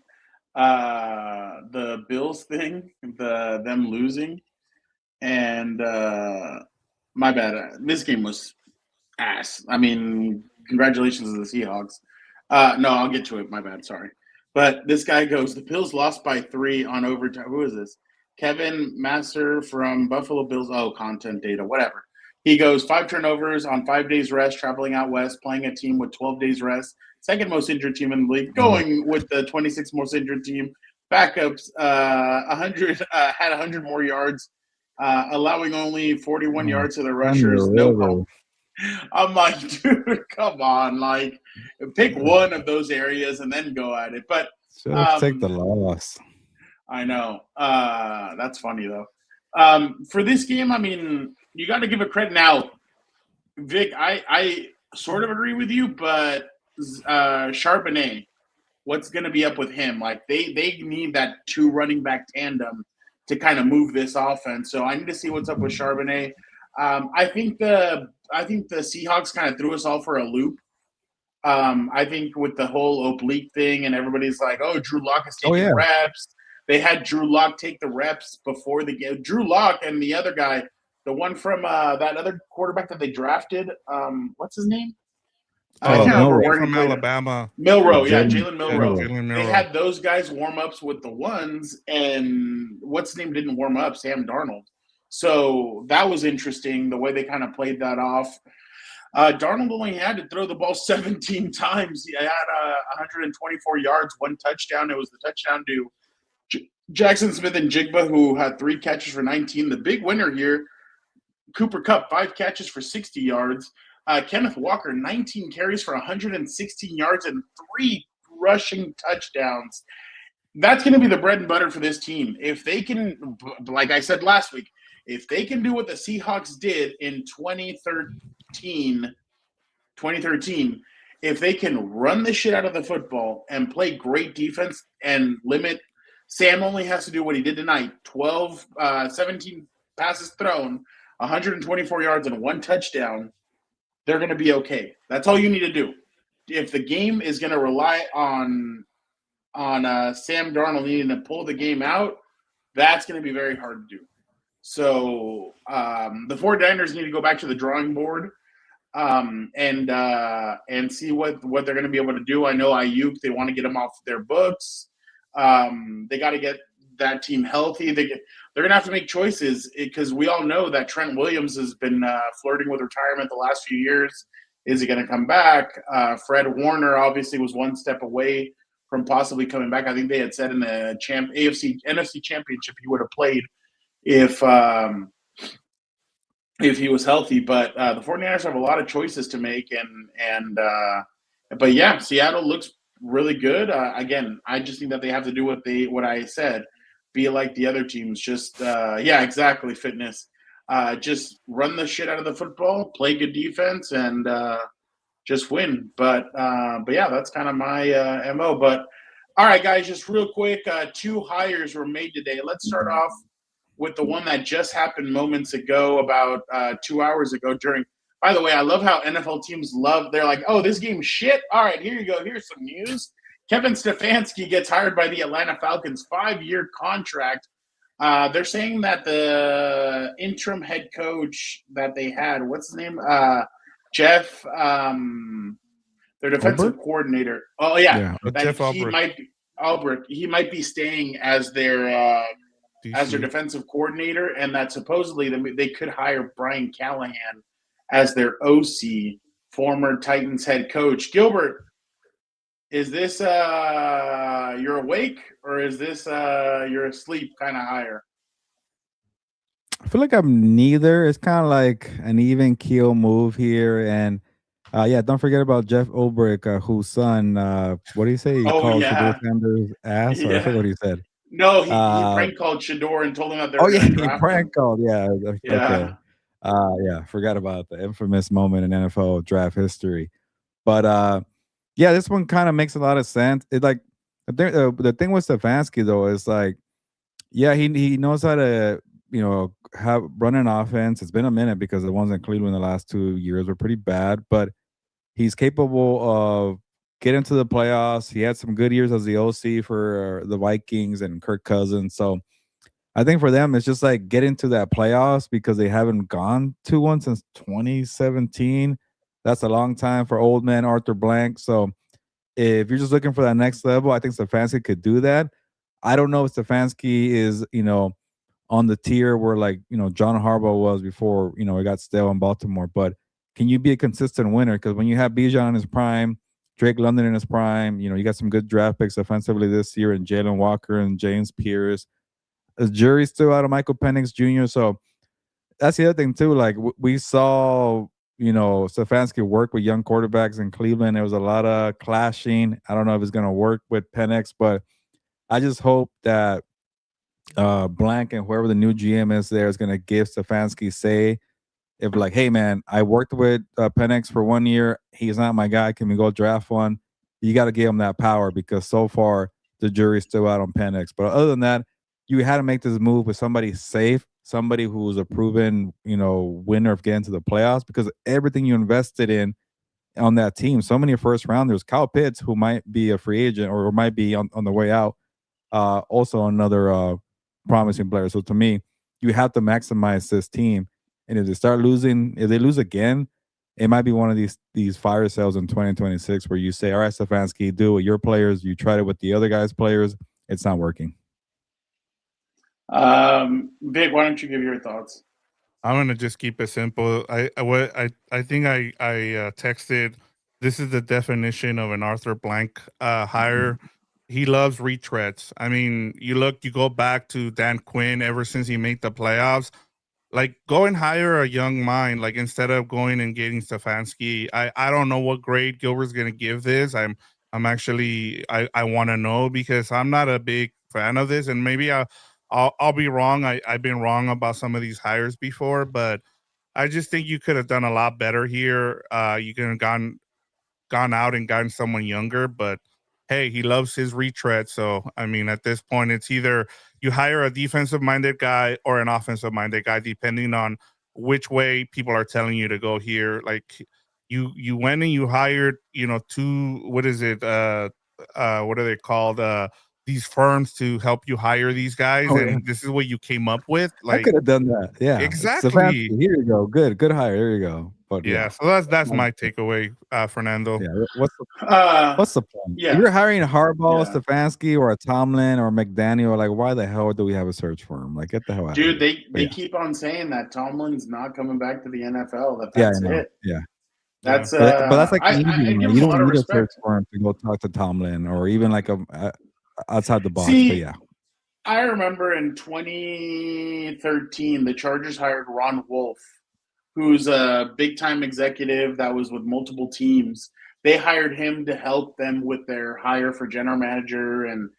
the Bills thing, them losing, and my bad. This game was ass. I mean, congratulations to the Seahawks. No, I'll get to it. My bad. Sorry. But this guy goes, the Bills lost by 3 on overtime. Who is this? Kevin Master from Buffalo Bills. Oh, content data, whatever. He goes, 5 turnovers on 5 days rest, traveling out west, playing a team with 12 days rest, second most injured team in the league, going with the 26th most injured team. Backups, 100 had 100 more yards, allowing only 41 yards to the rushers. No, I'm like, dude, come on, like, pick one of those areas and then go at it. But take the loss. I know. That's funny though. For this game, I mean, you got to give it credit. Now, Vic, I sort of agree with you, but Charbonnet, what's going to be up with him? Like they need that 2 running back tandem to kind of move this offense. So I need to see what's up with Charbonnet. I think the Seahawks kind of threw us all for a loop. I think with the whole oblique thing and everybody's like, oh, Drew Lock is taking reps. They had Drew Lock take the reps before the game. Drew Lock and the other guy, the one from that other quarterback that they drafted, what's his name? Milroe from Alabama. Milroe, yeah, Jalen Milroe. They had those guys warm ups with the ones, and what's his name didn't warm up? Sam Darnold. So that was interesting, the way they kind of played that off. Darnold only had to throw the ball 17 times. He had 124 yards, 1 touchdown. It was the touchdown to Jackson Smith and Jigba, who had 3 catches for 19. The big winner here, Cooper Kupp, 5 catches for 60 yards. Kenneth Walker, 19 carries for 116 yards and 3 rushing touchdowns. That's going to be the bread and butter for this team. If they can, like I said last week, if they can do what the Seahawks did in 2013, if they can run the shit out of the football and play great defense and limit, Sam only has to do what he did tonight, 17 passes thrown, 124 yards and 1 touchdown, they're going to be okay. That's all you need to do. If the game is going to rely on Sam Darnold needing to pull the game out, that's going to be very hard to do. So the 49ers need to go back to the drawing board and see what they're going to be able to do. I know Ayuk, they want to get him off their books. They got to get that team healthy. They're going to have to make choices because we all know that Trent Williams has been flirting with retirement the last few years. Is he going to come back? Fred Warner obviously was 1 step away from possibly coming back. I think they had said in the NFC Championship he would have played if he was healthy. But the 49ers have a lot of choices to make, but yeah, Seattle looks really good. Again, I just think that they have to do what I said, be like the other teams. Just exactly, fitness. just run the shit out of the football, play good defense, and just win. But yeah, that's kind of my MO. But all right, guys, just real quick, 2 hires were made today. Let's start off with the one that just happened moments ago, about 2 hours ago. By the way, I love how NFL teams they're like, oh, this game's shit. All right, here you go. Here's some news. Kevin Stefanski gets hired by the Atlanta Falcons, 5-year contract. They're saying that the interim head coach that they had, what's his name? Jeff, their defensive coordinator. Oh yeah, Jeff Albrecht. He might be staying as their defensive coordinator, and that supposedly they could hire Brian Callahan as their OC, former Titans head coach. Gilbert, is this you're awake, or is this you're asleep kind of hire? I feel like I'm neither. It's kind of like an even keel move here, and yeah, don't forget about Jeff Ulbrich, whose son, what did he say? He called Shedeur Sanders ass, or I forget what he said. No, he prank called Shedeur and told him that they were he prank called. Yeah. Okay. Yeah, forgot about the infamous moment in NFL draft history. But yeah, this one kind of makes a lot of sense. It like the thing with Stefanski though is like, yeah, he knows how to run an offense. It's been a minute because the ones in Cleveland the last 2 years were pretty bad, but he's capable of getting to the playoffs. He had some good years as the OC for the Vikings and Kirk Cousins. So I think for them, it's just like getting to that playoffs because they haven't gone to one since 2017. That's a long time for old man Arthur Blank. So if you're just looking for that next level, I think Stefanski could do that. I don't know if Stefanski is, on the tier where John Harbaugh was before, it got stale in Baltimore. But can you be a consistent winner? Because when you have Bijan in his prime, Drake London in his prime, you got some good draft picks offensively this year, and Jalen Walker and James Pierce. The jury's still out of Michael Penix Jr. So that's the other thing too. Like we saw, Stefanski work with young quarterbacks in Cleveland. There was a lot of clashing. I don't know if it's going to work with Penix, but I just hope that Blank and whoever the new GM is there is going to give Stefanski say, if like, hey man, I worked with Penix for 1 year. He's not my guy. Can we go draft one? You got to give him that power because so far the jury's still out on Penix. But other than that, you had to make this move with somebody safe, somebody who's a proven, winner of getting to the playoffs, because everything you invested in on that team, so many first rounders, Kyle Pitts, who might be a free agent or might be on the way out, also another promising player. So to me, you have to maximize this team. And if they start losing, if they lose again, it might be one of these fire sales in 2026 where you say, all right, Stefanski, do it with your players. You tried it with the other guys' players. It's not working. Vic, why don't you give your thoughts? I'm gonna just keep it simple. I think I texted. This is the definition of an Arthur Blank hire. He loves retreads. I mean, you go back to Dan Quinn ever since he made the playoffs. Like, go and hire a young mind. Like, instead of going and getting Stefanski, I don't know what grade Gilbert's gonna give this. I'm actually I want to know, because I'm not a big fan of this, and maybe I'll be wrong. I've been wrong about some of these hires before, but I just think you could have done a lot better here. You could have gone out and gotten someone younger, but hey, he loves his retread. So, I mean, at this point, it's either you hire a defensive-minded guy or an offensive-minded guy, depending on which way people are telling you to go here. Like, you went and you hired, two, what is it? What are they called? These firms to help you hire these guys, this is what you came up with. Like, I could have done that. Yeah, exactly. Here you go. Good hire. There you go. But yeah, so that's my takeaway, Fernando. Yeah, what's the point? Yeah, if you're hiring Harbaugh, Stefanski, or a Tomlin or McDaniel, like, why the hell do we have a search firm? Like, get the hell out of here. Dude, they keep on saying that Tomlin's not coming back to the NFL. That's it. Yeah. That's but that's like I give you him a lot don't of need a respect. search firm to go talk to Tomlin or even like a outside the box. See, but yeah, I remember in 2013, the Chargers hired Ron Wolf, who's a big-time executive that was with multiple teams. They hired him to help them with their hire for general manager and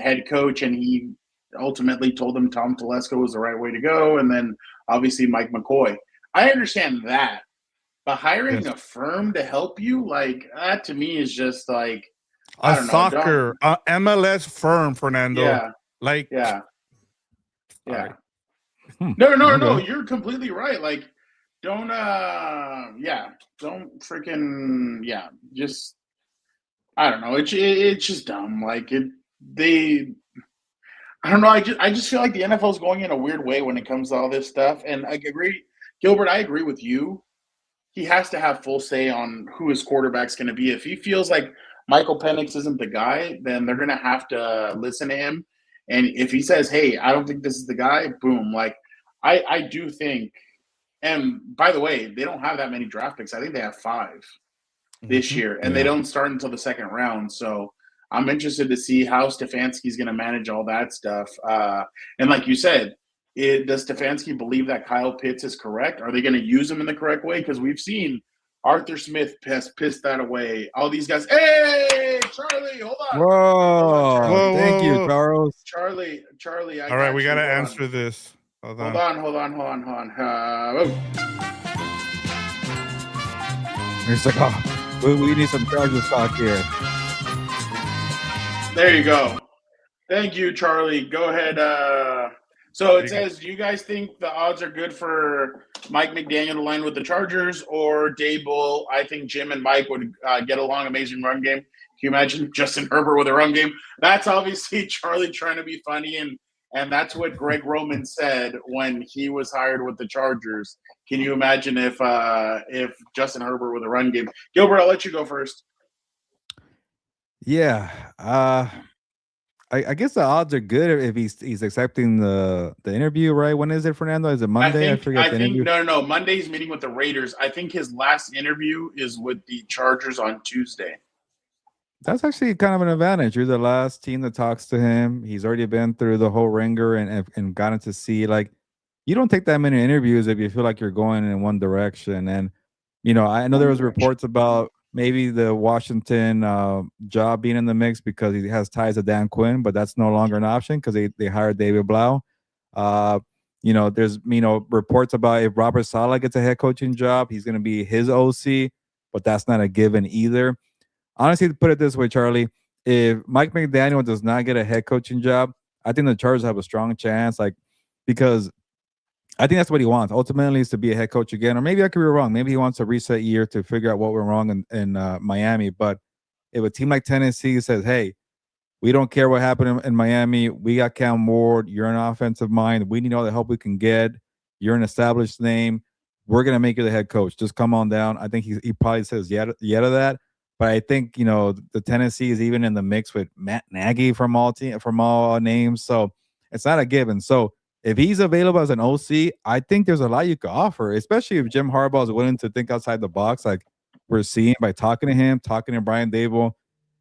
head coach, and he ultimately told him Tom Telesco was the right way to go, and then obviously Mike McCoy. I understand that, but hiring a firm to help you, like, that to me is just like, I don't know, MLS firm, Fernando. Yeah. Like, yeah. Right. No, you're completely right. Like, don't freaking, just, I don't know. It's just dumb. Like, I don't know. I just feel like the NFL is going in a weird way when it comes to all this stuff. And I agree, Gilbert, I agree with you. He has to have full say on who his quarterback's going to be. If he feels like Michael Penix isn't the guy, then they're going to have to listen to him. And if he says, hey, I don't think this is the guy, boom. Like, I do think, and by the way, they don't have that many draft picks. I think they have 5 this year, and they don't start until the second round. So I'm interested to see how Stefanski's going to manage all that stuff. And like you said, does Stefanski believe that Kyle Pitts is correct? Are they going to use him in the correct way? Because we've seen Arthur Smith pissed that away. All these guys. Hey, Charlie, hold on. Whoa, thank you, Charles. Charlie. All right, we got to answer this. Hold on. It's like, we need some Chargers talk here. There you go. Thank you, Charlie. Go ahead. So it says, do you guys think the odds are good for Mike McDaniel to line with the Chargers or Dable? I think Jim and Mike would get along. Amazing run game. Can you imagine Justin Herbert with a run game? That's obviously Charlie trying to be funny, and that's what Greg Roman said when he was hired with the Chargers. Can you imagine if Justin Herbert with a run game? Gilbert, I'll let you go first. Yeah. I guess the odds are good if he's accepting the interview, right? When is it, Fernando? Is it Monday? I forget the interview. No. Monday's meeting with the Raiders. I think his last interview is with the Chargers on Tuesday. That's actually kind of an advantage. You're the last team that talks to him. He's already been through the whole ringer and gotten to see, like, you don't take that many interviews if you feel like you're going in one direction. And, I know there was reports about maybe the Washington job being in the mix because he has ties to Dan Quinn, but that's no longer an option because they hired David Blau. There's reports about if Robert Saleh gets a head coaching job, he's going to be his OC, but that's not a given either. Honestly, to put it this way, Charlie, if Mike McDaniel does not get a head coaching job, I think the Chargers have a strong chance, because I think that's what he wants. Ultimately, is to be a head coach again, or maybe I could be wrong. Maybe he wants a reset year to figure out what went wrong in Miami. But if a team like Tennessee says, hey, we don't care what happened in Miami. We got Cam Ward. You're an offensive mind. We need all the help we can get. You're an established name. We're going to make you the head coach. Just come on down. I think he probably says yeah to that. But I think, the Tennessee is even in the mix with Matt Nagy from all names. So it's not a given. So if he's available as an OC, I think there's a lot you could offer, especially if Jim Harbaugh is willing to think outside the box, like we're seeing by talking to him, talking to Brian Dable.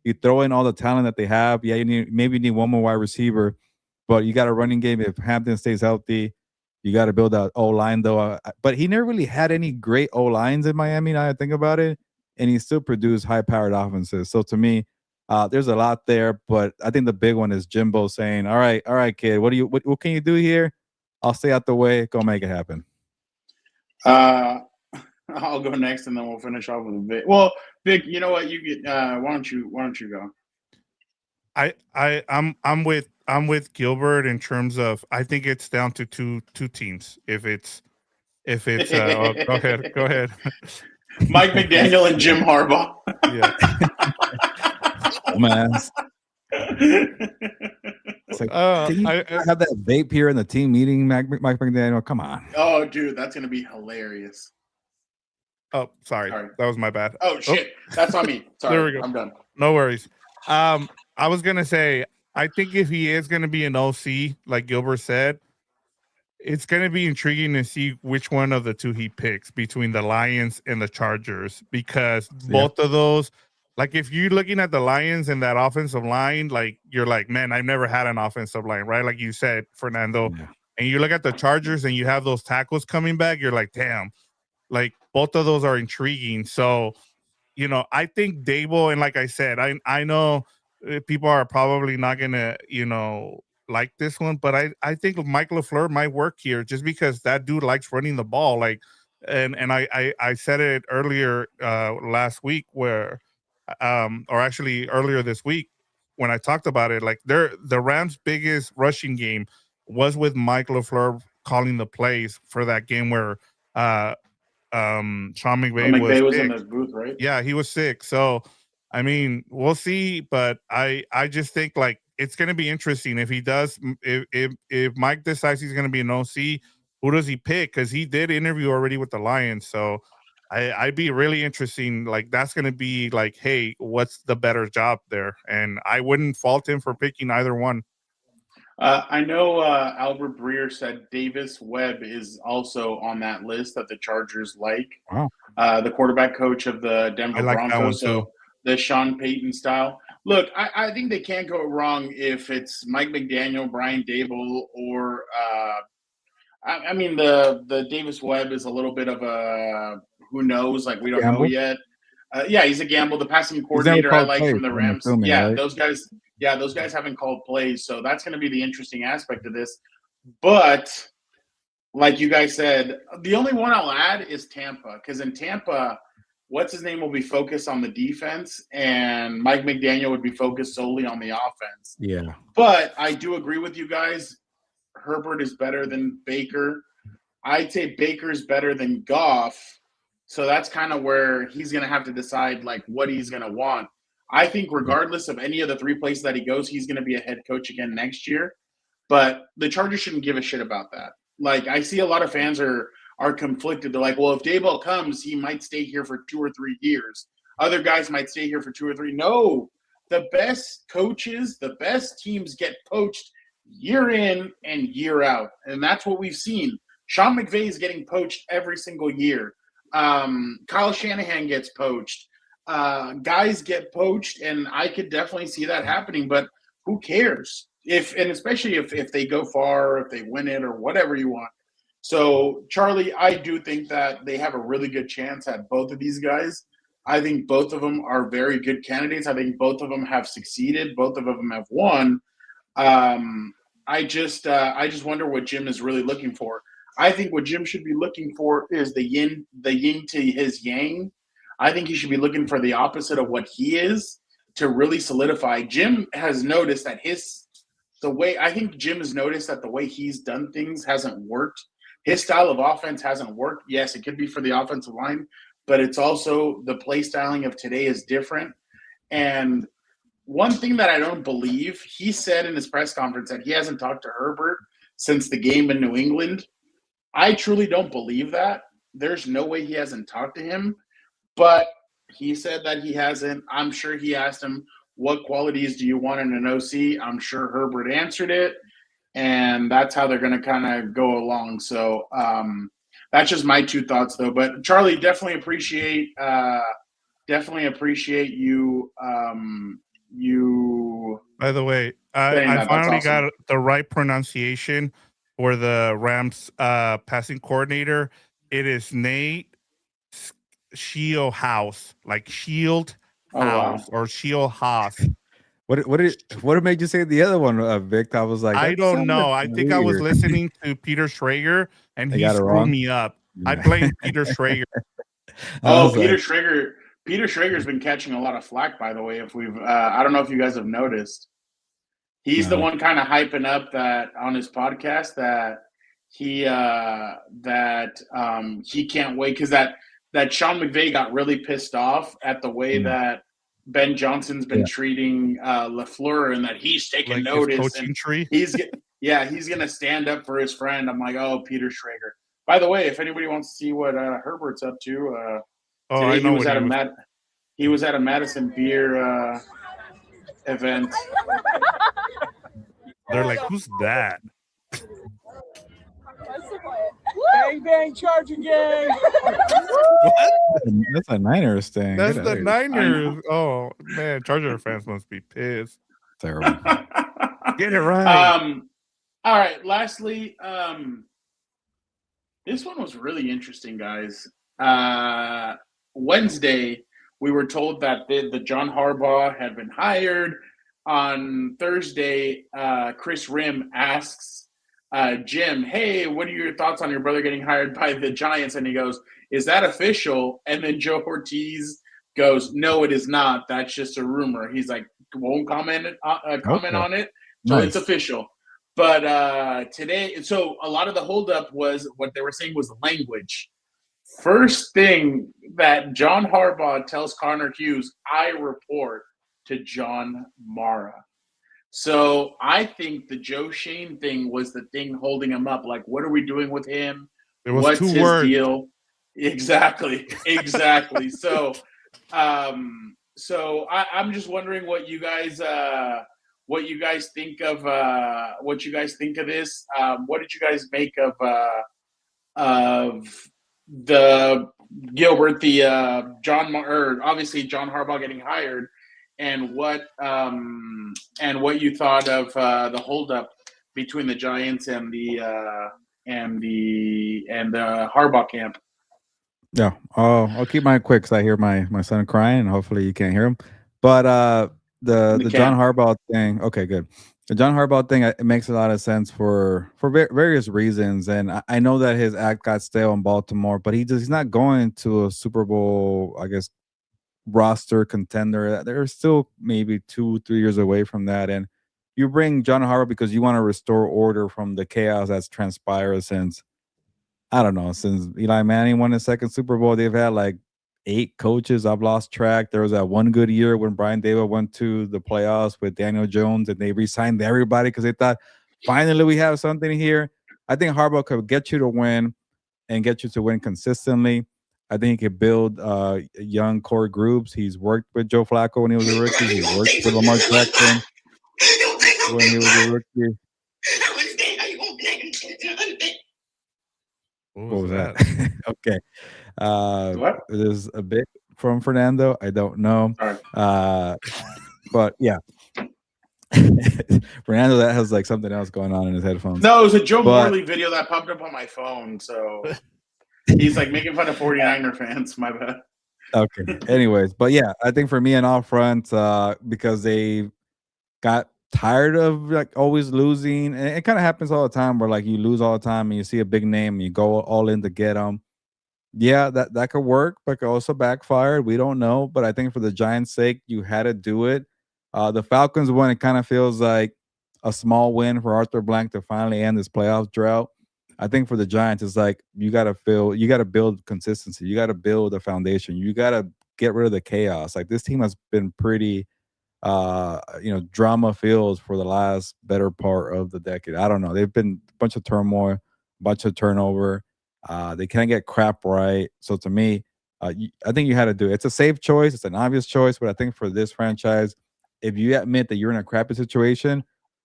You throw in all the talent that they have. Yeah, you need one more wide receiver, but you got a running game. If Hampton stays healthy, you got to build that O-line, though. But he never really had any great O-lines in Miami, now I think about it, and he still produced high-powered offenses. So to me, there's a lot there, but I think the big one is Jimbo saying, all right, kid, what can you do here? I'll stay out the way. Go make it happen. I'll go next, and then we'll finish off with Vic. Well, Vic, you know what? You get. Why don't you go? I'm with Gilbert in terms of, I think it's down to two teams. If it's go ahead. Mike McDaniel and Jim Harbaugh. Yeah. Oh, man. It's like, can you have that vape here in the team meeting, Mike McDaniel? Come on. Oh, dude, that's gonna be hilarious. Oh, sorry. That was my bad. Oh shit, that's on me. Sorry, there we go. I'm done. No worries. I was gonna say, I think if he is gonna be an OC, like Gilbert said, it's gonna be intriguing to see which one of the two he picks between the Lions and the Chargers, because both of those, like, if you're looking at the Lions and that offensive line, like, you're like, man, I've never had an offensive line, right? Like you said, Fernando. Yeah. And you look at the Chargers and you have those tackles coming back, you're like, damn, like, both of those are intriguing. So, I think Dable, and like I said, I know people are probably not going to, like this one, but I think Mike LaFleur might work here just because that dude likes running the ball. Like, and I said it earlier last week or actually earlier this week when I talked about it. Like, the Rams' biggest rushing game was with Mike LaFleur calling the plays for that game where Sean McVay was was in sick. the booth, right? Yeah, he was sick. So, I mean, we'll see. But I just think like it's going to be interesting if he does. If Mike decides he's going to be an OC, who does he pick? Because he did interview already with the Lions. So, I'd be really interesting. Like, that's going to be like, hey, what's the better job there? And I wouldn't fault him for picking either one. I know Albert Breer said Davis Webb is also on that list that the Chargers like. Wow. The quarterback coach of the Denver I like that one Broncos. too. So the Sean Payton style. Look, I think they can't go wrong if it's Mike McDaniel, Brian Dable, or I mean the Davis Webb is a little bit of a who knows, like we don't know yet. Yeah, he's a gamble. The passing coordinator I like from the Rams. Yeah, right? those guys haven't called plays, so that's going to be the interesting aspect of this. But like you guys said, the only one I'll add is Tampa, because in Tampa, what's his name will be focused on the defense, and Mike McDaniel would be focused solely on the offense. Yeah. But I do agree with you guys. Herbert is better than Baker. I'd say Baker's better than Goff. So that's kind of where he's going to have to decide like what he's going to want. I think regardless of any of the three places that he goes, he's going to be a head coach again next year. But the Chargers shouldn't give a shit about that. Like, I see a lot of fans are conflicted. They're like, well, if Daboll comes, he might stay here for 2 or 3 years. Other guys might stay here for 2 or 3. No, the best coaches, the best teams get poached year in and year out. And that's what we've seen. Sean McVay is getting poached every single year. Kyle Shanahan gets poached. Guys get poached, and I could definitely see that happening, but who cares? Especially if they go far, if they win it, or whatever you want. So, Charlie, I do think that they have a really good chance at both of these guys. I think both of them are very good candidates. I think both of them have succeeded. Both of them have won. I just wonder what Jim is really looking for. I think what Jim should be looking for is the yin to his yang. I think he should be looking for the opposite of what he is to really solidify. Jim has noticed that Jim has noticed that the way he's done things hasn't worked. His style of offense hasn't worked. Yes, it could be for the offensive line, but it's also the play styling of today is different. And one thing that I don't believe, he said in his press conference that he hasn't talked to Herbert since the game in New England. I truly don't believe that. There's no way he hasn't talked to him, but he said that he hasn't. I'm sure he asked him, what qualities do you want in an OC? I'm sure Herbert answered it, and that's how they're going to kind of go along. So that's just my 2 thoughts, though. But Charlie, definitely appreciate you. By the way, I finally got the right pronunciation for the Rams passing coordinator. It is Nate Shieldhouse, like Shield House or Shield Haas. What made you say the other one, Vic? I was like, I don't know. I think I was listening to Peter Schrager, and he screwed me up. Yeah. I blame Peter Schrager. Peter Schrager. Peter Schrager's been catching a lot of flack, by the way. If we've, I don't know if you guys have noticed. He's the one kind of hyping up that on his podcast that he can't wait because that Sean McVay got really pissed off at the way that Ben Johnson's been treating LaFleur, and that he's taking notice. And he's gonna stand up for his friend. I'm like, oh, Peter Schrager. By the way, if anybody wants to see what Herbert's up to, today he was at a Madison Beer event. They're like, who's that? Bang, bang, Charger gang. What? That's a Niners thing. That's the Niners. Oh, man. Charger fans must be pissed. Terrible. Get it right. All right. Lastly, this one was really interesting, guys. Wednesday, we were told that the John Harbaugh had been hired. on Thursday, Chris Rim asks Jim, "Hey, what are your thoughts on your brother getting hired by the Giants?" And he goes, "Is that official?" And then Joe Ortiz goes, "No, it is not. That's just a rumor." He's like, won't comment on it till it's official. But today, so a lot of the holdup was what they were saying was language. First thing that John Harbaugh tells Connor Hughes, I report to John Mara. So I think the Joe Shane thing was the thing holding him up. Like, what are we doing with him? What's his deal? Exactly. So I'm just wondering what you guys think of this. What did you guys make of the Gilbert, obviously John Harbaugh getting hired, and what you thought of the holdup between the Giants and the Harbaugh camp? Yeah, I'll keep mine quick because I hear my son crying, and hopefully you can't hear him. But the John Harbaugh thing, okay, good. The John Harbaugh thing, it makes a lot of sense for various reasons, and I know that his act got stale in Baltimore, but he's not going to a Super Bowl, I guess, roster contender. They're still maybe 2-3 years away from that, and you bring John Harbaugh because you want to restore order from the chaos that's transpired since, I don't know, since Eli Manning won his second Super Bowl. They've had like 8 coaches. I've lost track. There was that one good year when Brian Daboll went to the playoffs with Daniel Jones, and they re-signed everybody because they thought, finally we have something here. I think Harbaugh could get you to win and get you to win consistently. I think he could build young core groups. He's worked with Joe Flacco when he was a rookie. He worked with Lamar Jackson when he was a rookie. What was that? Okay. What? There's a bit from Fernando. I don't know. But yeah. Fernando, that has like something else going on in his headphones. No, it was a Joe Morley video that popped up on my phone. So he's like making fun of 49er fans. My bad. Okay. Anyways, but yeah, I think for me and all front, because they got tired of like always losing, and it kind of happens all the time where like you lose all the time and you see a big name and you go all in to get them. Yeah, that could work, but could also backfire. We don't know, but I think for the Giants' sake, you had to do it. The Falcons one, it kind of feels like a small win for Arthur Blank to finally end this playoff drought. I think for the Giants, it's like you got to build consistency. You got to build a foundation. You got to get rid of the chaos. Like this team has been pretty drama filled for the last better part of the decade. I don't know. They've been a bunch of turmoil, a bunch of turnover. They can't get crap right. So to me, I think you had to do it. It's a safe choice. It's an obvious choice. But I think for this franchise, if you admit that you're in a crappy situation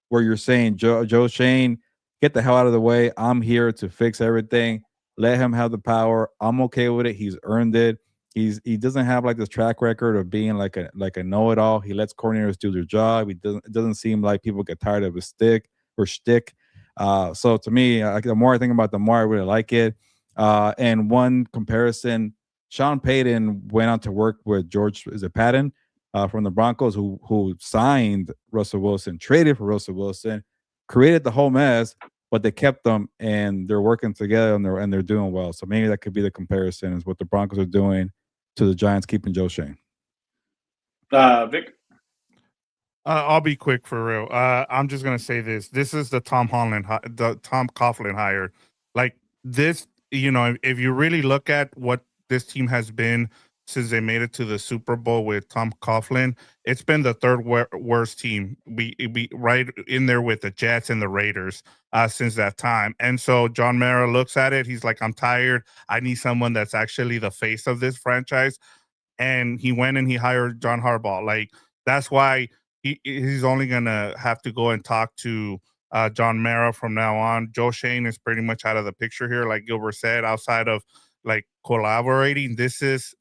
where you're saying, Joe Shane, get the hell out of the way. I'm here to fix everything. Let him have the power. I'm okay with it. He's earned it. He doesn't have like this track record of being like a know-it-all. He lets coordinators do their job. It doesn't seem like people get tired of his shtick. So to me, the more I think about it, the more I really like it. And one comparison, Sean Payton went out to work with George Patton from the Broncos, who signed Russell Wilson, traded for Russell Wilson, created the whole mess, but they kept them and they're working together and they're doing well. So maybe that could be the comparison, is what the Broncos are doing to the Giants keeping Joe Shane. Vic? I'll be quick for real. I'm just gonna say this. This is the Tom Coughlin hire. Like this, if you really look at what this team has been since they made it to the Super Bowl with Tom Coughlin, it's been the third worst team. We right in there with the Jets and the Raiders since that time. And so John Mara looks at it. He's like, I'm tired. I need someone that's actually the face of this franchise. And he went and he hired John Harbaugh. Like that's why he's only gonna have to go and talk to John Mara from now on. Joe Shane is pretty much out of the picture here, like Gilbert said. Outside of like collaborating, this is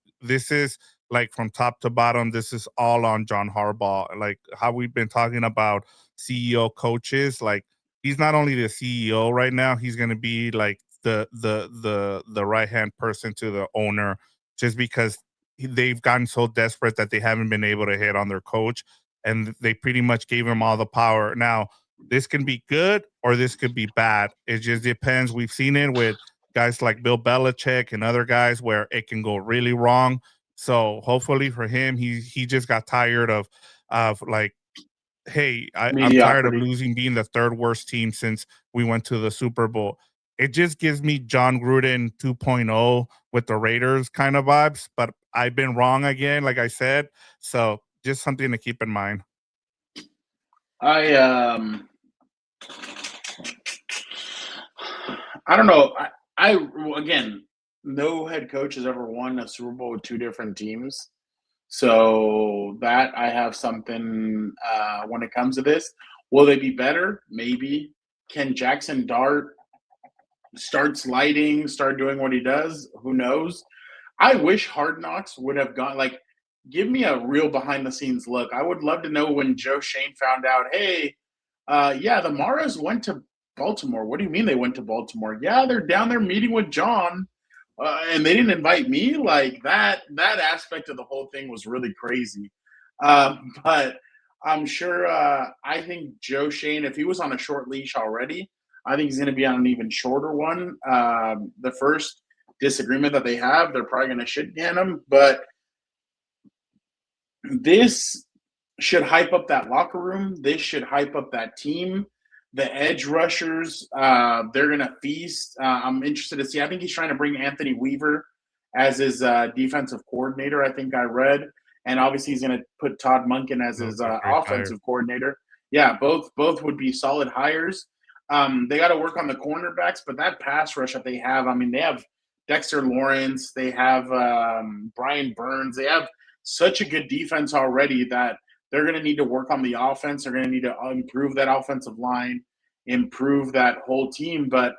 like from top to bottom. This is all on John Harbaugh. Like how we've been talking about CEO coaches. Like he's not only the CEO right now, he's gonna be like the right hand person to the owner, just because they've gotten so desperate that they haven't been able to hit on their coach. and they pretty much gave him all the power. Now, this can be good or this could be bad. It just depends. We've seen it with guys like Bill Belichick and other guys where it can go really wrong. So hopefully for him, he just got tired of like, hey, I'm tired of losing, being the third worst team since we went to the Super Bowl. It just gives me John Gruden 2.0 with the Raiders kind of vibes, but I've been wrong again, like I said. So just something to keep in mind. I don't know. I again, no head coach has ever won a Super Bowl with two different teams. So that I have something when it comes to this. Will they be better? Maybe. Can Jackson Dart start sliding, start doing what he does? Who knows? I wish Hard Knocks would have gone, like, give me a real behind-the-scenes look. I would love to know when Joe Shane found out, hey, yeah, the Maras went to Baltimore. What do you mean they went to Baltimore? Yeah, they're down there meeting with John, and they didn't invite me. Like, that aspect of the whole thing was really crazy. But I'm sure I think Joe Shane, if he was on a short leash already, I think he's going to be on an even shorter one. The first disagreement that they have, they're probably going to shit can him. But this should hype up that locker room. This should hype up that team. The edge rushers, they're going to feast. I'm interested to see. I think he's trying to bring Anthony Weaver as his defensive coordinator, I think I read. And obviously he's going to put Todd Monken as his offensive coordinator. Yeah, both would be solid hires. They got to work on the cornerbacks, but that pass rush that they have, I mean, they have Dexter Lawrence, they have Brian Burns, they have such a good defense already that they're going to need to work on the offense. They're going to need to improve that offensive line, improve that whole team. But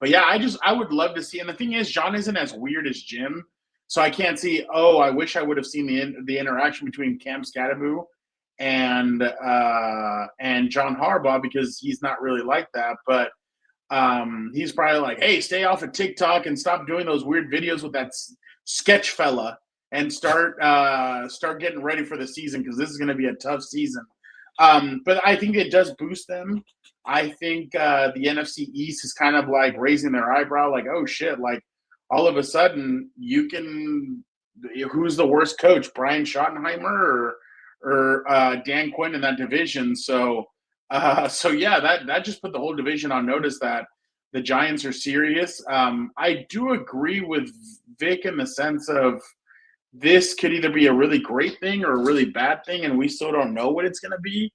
yeah, I would love to see. And the thing is, John isn't as weird as Jim, so I can't see. Oh, I wish I would have seen the interaction between Cam Scadaboo and John Harbaugh, because he's not really like that. But he's probably like, hey, stay off of TikTok and stop doing those weird videos with that sketch fella, and start getting ready for the season, because this is going to be a tough season. But I think it does boost them. I think the NFC East is kind of like raising their eyebrow, like, oh shit, like all of a sudden who's the worst coach, Brian Schottenheimer or Dan Quinn in that division? So yeah, that just put the whole division on notice that the Giants are serious. I do agree with Vic in the sense of this could either be a really great thing or a really bad thing, and we still don't know what it's going to be.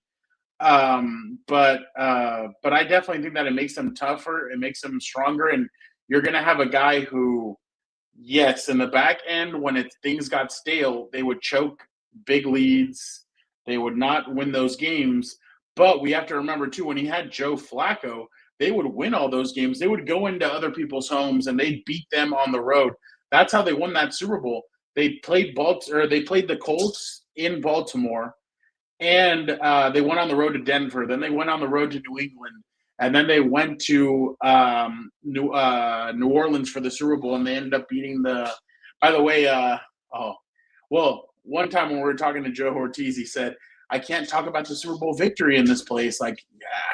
But I definitely think that it makes them tougher. It makes them stronger, and you're going to have a guy who, yes, in the back end, when things got stale, they would choke big leads. They would not win those games. But we have to remember, too, when he had Joe Flacco, they would win all those games. They would go into other people's homes, and they'd beat them on the road. That's how they won that Super Bowl. They played the Colts in Baltimore, and they went on the road to Denver. Then they went on the road to New England, and then they went to New Orleans for the Super Bowl, and they ended up beating the. By the way, one time when we were talking to Joe Ortiz, he said, "I can't talk about the Super Bowl victory in this place. Like,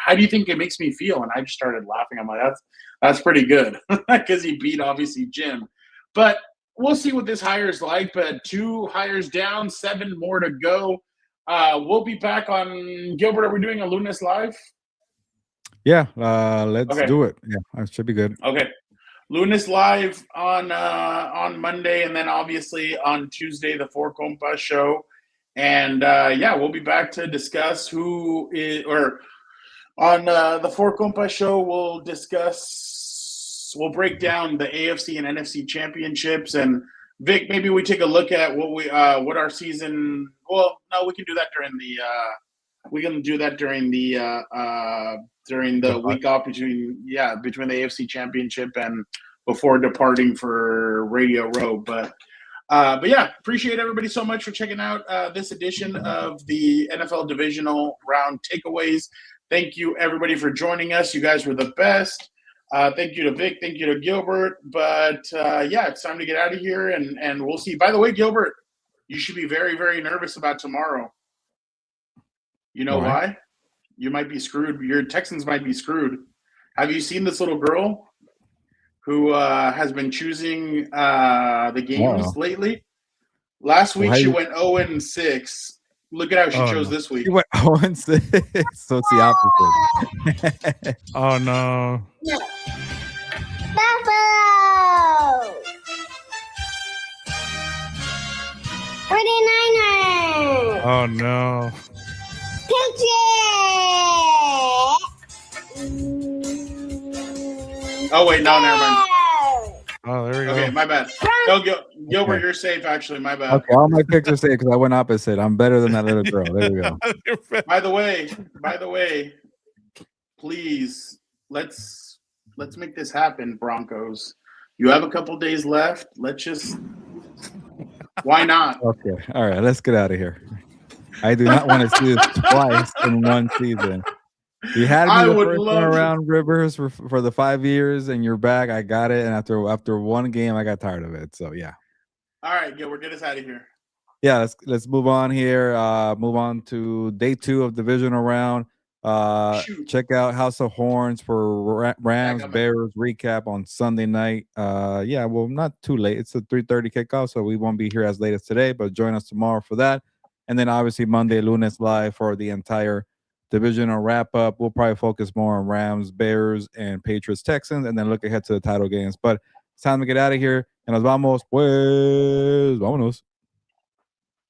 how do you think it makes me feel?" And I just started laughing. I'm like, that's pretty good, because he beat obviously Jim, but. We'll see what this hire is like, but 2 hires down, 7 more to go. We'll be back on Gilbert. Are we doing a Lunas Live? Yeah, let's do it. Yeah, it should be good. Okay. Lunas Live on Monday, and then obviously on Tuesday, the Four Compas show. And we'll be back to discuss on the Four Compas show, we'll break down the AFC and NFC championships. And Vic, maybe we take a look at what our season. Well, no, we can do that during the week off between the AFC championship and before departing for Radio Row. But yeah, appreciate everybody so much for checking out this edition of the NFL Divisional Round Takeaways. Thank you everybody for joining us. You guys were the best. Thank you to Vic. Thank you to Gilbert. But it's time to get out of here, and we'll see. By the way, Gilbert, you should be very, very nervous about tomorrow. You know why? You might be screwed. Your Texans might be screwed. Have you seen this little girl who has been choosing the games lately? Last week she went 0-6. Look at how she chose this week. She went 0-6. So it's the opposite. Oh no. Buffalo! 49ers! Oh no. Patriots! Oh wait, no, never mind. Oh, there we go. Okay, my bad. No, Gilbert, you're safe. Actually, my bad. Okay, all my picks are safe because I went opposite. I'm better than that little girl. There we go. By the way, please let's make this happen, Broncos. You have a couple days left. Let's just. Why not? Okay, all right. Let's get out of here. I do not want to see this twice in one season. You had me the first one around, Rivers, for the 5 years, and you're back. I got it, and after one game, I got tired of it. So yeah. All right, Gilbert, get us out of here. Yeah, let's move on here. Move on to day 2 of divisional round. Check out House of Horns for Rams Bears recap on Sunday night. Yeah, well, not too late. It's a 3:30 kickoff, so we won't be here as late as today, but join us tomorrow for that. And then obviously Monday, Lunes live for the entire divisional wrap up. We'll probably focus more on Rams, Bears, and Patriots, Texans, and then look ahead to the title games. But it's time to get out of here. And nos vamos, pues, vámonos.